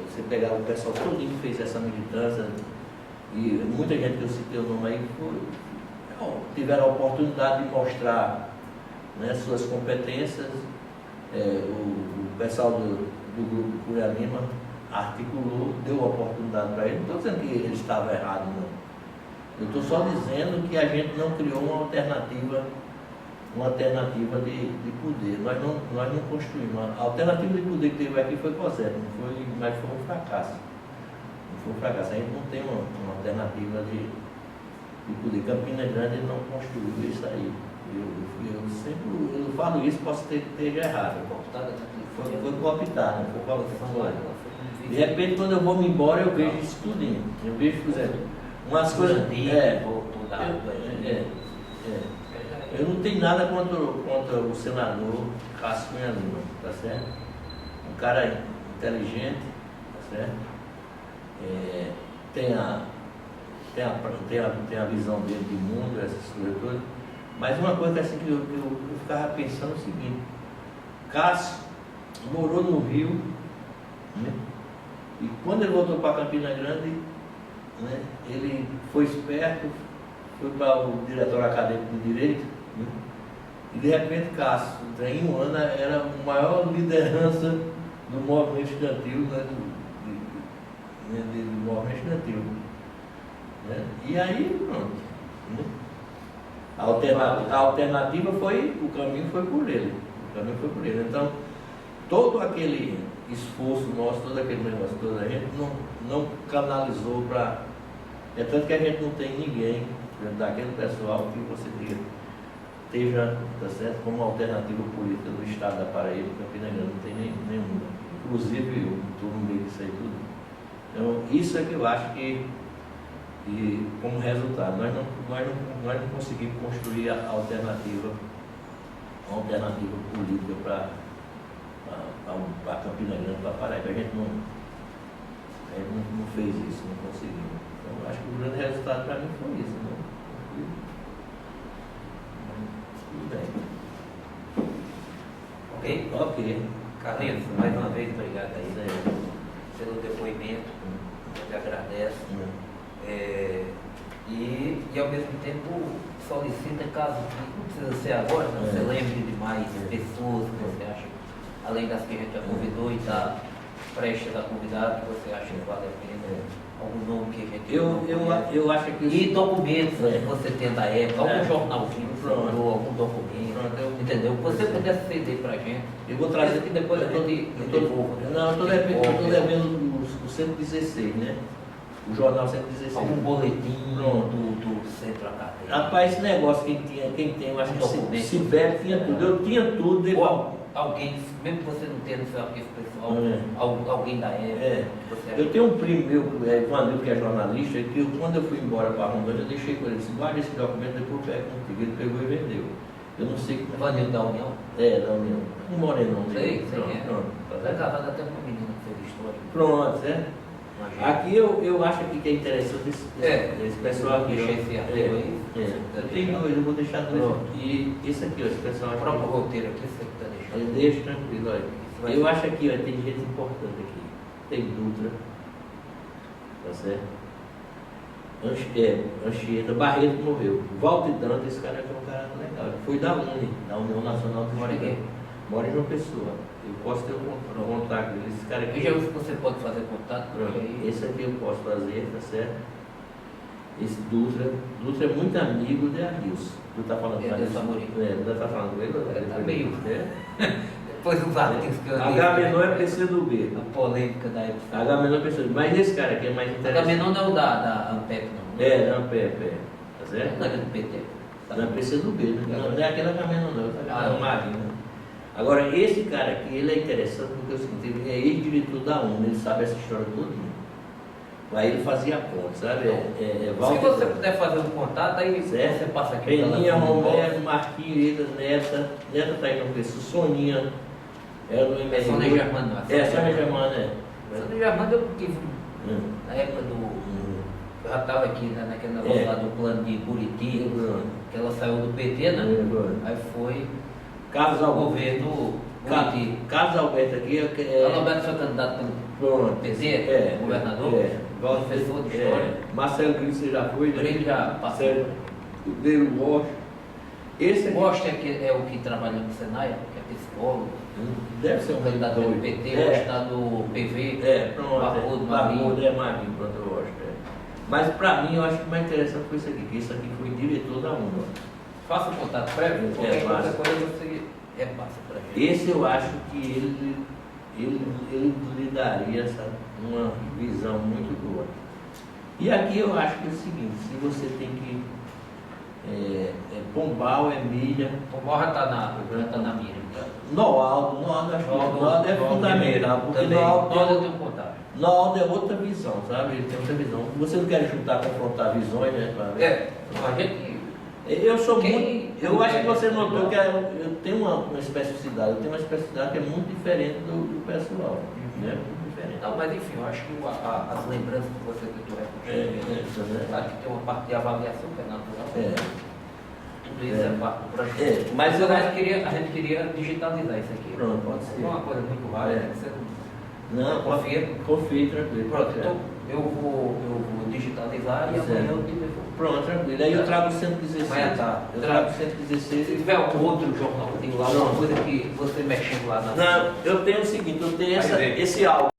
você pegar o pessoal todo que fez essa militância, e muita gente que eu citei o nome aí, tiveram a oportunidade de mostrar, né, suas competências. O pessoal do grupo Cunha Lima articulou, deu a oportunidade para ele. Não estou dizendo que ele estava errado, não. Eu estou só dizendo que a gente não criou uma alternativa de poder. Nós não construímos. A alternativa de poder que teve aqui foi COSEP, mas foi um fracasso. Não foi um fracasso. A gente não tem uma alternativa de poder. Campina Grande não construiu isso aí. Eu falo isso, posso ter errado. Foi cooptado, não foi cooptado. De repente, quando eu vou me embora, eu vejo isso tudo. Eu vejo, por exemplo, umas coisas. Eu não tenho nada contra o senador Cássio Cunha Lima, tá certo? Um cara inteligente, tá certo? Tem a visão dele de mundo, essas coisas todas. Mas uma coisa assim, que eu ficava pensando é o seguinte: Cássio morou no Rio, né? E quando ele voltou para Campina Grande, né, ele foi esperto, foi para o diretório acadêmico de Direito, né? E de repente Cássio, em um ano, era a maior liderança do movimento estudantil, né, do movimento estudantil. Né? E aí, pronto. Né? A alternativa foi, o caminho foi por ele. Então, todo aquele esforço nosso, todo aquele negócio todo, a gente não canalizou para. É tanto que a gente não tem ninguém daquele pessoal que você esteja, tá certo, como alternativa política do Estado da Paraíba, Campina Grande, não tem nenhuma. Inclusive eu estou no meio disso aí tudo. Então, isso é que eu acho que como resultado, nós não conseguimos construir a alternativa política para Campina Grande, para Paraíba. A gente não fez isso, não conseguimos. Então, acho que o grande resultado para mim foi isso. Né? Tudo bem. Ok. Carlinhos, mais uma vez, obrigado aí pelo depoimento. Eu te agradeço. E ao mesmo tempo solicita, caso não precisa ser agora, não você lembre de mais pessoas que você acha, além das que a gente já convidou e está prestes a convidar, que você acha que vale a pena, algum nome que a gente eu acho que e documentos que você tem da época, algum jornalzinho, algum documento, entendeu? Se você pudesse ceder para a gente, eu vou trazer que depois a gente devolva. Não, eu estou devendo o 116, né? O jornal 116. Algum boletim do centro acadêmico. Rapaz, esse negócio, quem tem, eu acho que Sibeli tinha tudo. Eu tinha tudo. Ou alguém, mesmo que você não tenha no seu arquivo pessoal, alguém da época. Eu tenho um primo meu, Ivanildo, que é jornalista, que quando eu fui embora para Rondônia, eu deixei com ele, disse, guarda esse documento, depois eu pego contigo. Ele pegou e vendeu. Eu não sei como é. Ivanildo da União? Da União. Um morenão. Sei, pronto. Você é casado até com uma menina que fez história. Pronto, certo? Imagina. Aqui eu acho aqui que é interessante esse pessoal aqui. Deixa esse artigo aí. Eu tenho dois, eu vou deixar dois Pronto. aqui. E esse aqui, ó, esse pessoal O aqui. próprio roteiro aqui você que está deixando. Eu deixo tranquilo, olha. vai Eu ser. acho aqui, ó, tem gente importante aqui. Tem Dutra, tá certo? Anchieta, Barreto morreu. Walter Dantas, esse cara aqui é um cara legal. Ele foi da UNE, da União Nacional do Mora aqui? Mora em João Pessoa. Eu posso ter um contato dele. Esse cara aqui. Veja se você pode fazer contato. Pronto, porque aí- esse aqui eu posso fazer, tá certo? Esse Dutra é muito amigo de Arius. Tu tá falando É, desse Amorim. tu tá falando com ele? Ele tá meio. É? Depois os artigos que eu li. H-menor é PCdoB. A polêmica da época. H-menor é PCdoB. Mas esse cara aqui é mais interessante. H-menor não é o da Ampep, não. Não, pé. Tá certo? Não é do PT. Não é PCdoB, né? Não é aquele H-menor não, Ah, é o não. Marinho. Agora, esse cara aqui, ele é interessante porque é o seguinte, ele é ex-diretor da UNE, ele sabe essa história toda. Aí ele fazia ponte, sabe? Se Walter você Dantas. puder fazer um contato, aí Certo. você passa aqui. pela Peninha, Funimal. Romero, Marquinhos, Neta tá aí no preço, Soninha, é do MRU. Sônia Germano, não É, Sônia Germano, é. Sônia Germano eu tive Hum. na época do. Hum. Eu já estava aqui, né, naquele negócio É. lá do plano de Buriti, Hum. que ela saiu do PT, né? Aí foi Carlos o Alberto. governo Buriti. Carlos Alberto aqui é. Carlos Alberto foi candidato pelo Pronto. PT, governador, professor de história. Marcelo Grilo, você já foi, né? Ele já passou. Marcelo Dele Bosch. Esse aqui. Gosta é o que trabalha no Senai, que é psicólogo. Deve ser um Candidato pelo doido. PT, É. hoje está no PV. Pronto. Barroso, Marinho. Barroso, Marinho, pronto, eu gosto. Mas pra mim, eu acho que o mais interessante foi isso aqui, que isso aqui foi diretor da UNA. Faça o contato prévio, qualquer fácil. coisa você repassa para a gente. Esse eu acho que ele lhe daria uma visão muito boa. E aqui eu acho que é o seguinte, se você tem que. Pombal, Emília, O Mó já está na mira. Noaldo, acho que Noaldo é fundamental, porque Noaldo eu Noaldo tenho contato. é outra visão, sabe? Ele tem outra visão. Você não quer juntar, confrontar visões, né? A gente. Eu sou Quem- muito. Eu acho que você notou que eu tenho uma especificidade. Eu tenho uma especificidade que é muito diferente do pessoal. Né? Muito diferente. Não, mas enfim, eu acho que as lembranças que você tentou reconstruir, isso, né? claro que tem uma parte de avaliação que é natural. Tudo isso é parte do projeto. Mas eu a gente queria digitalizar isso aqui. Pronto, pode ser. É uma coisa muito rara, você Não, confia. confio, tranquilo. Pronto, então eu vou digitalizar e Certo. amanhã eu te devolvo. Pronto, tranquilo. Aí eu trago 116. Amanhã tá. Eu trago Se 116. tiver algum outro jornal, tem lá alguma Pronto. coisa que você mexendo lá na. Não, eu tenho o seguinte, eu tenho Aí vem. esse álbum.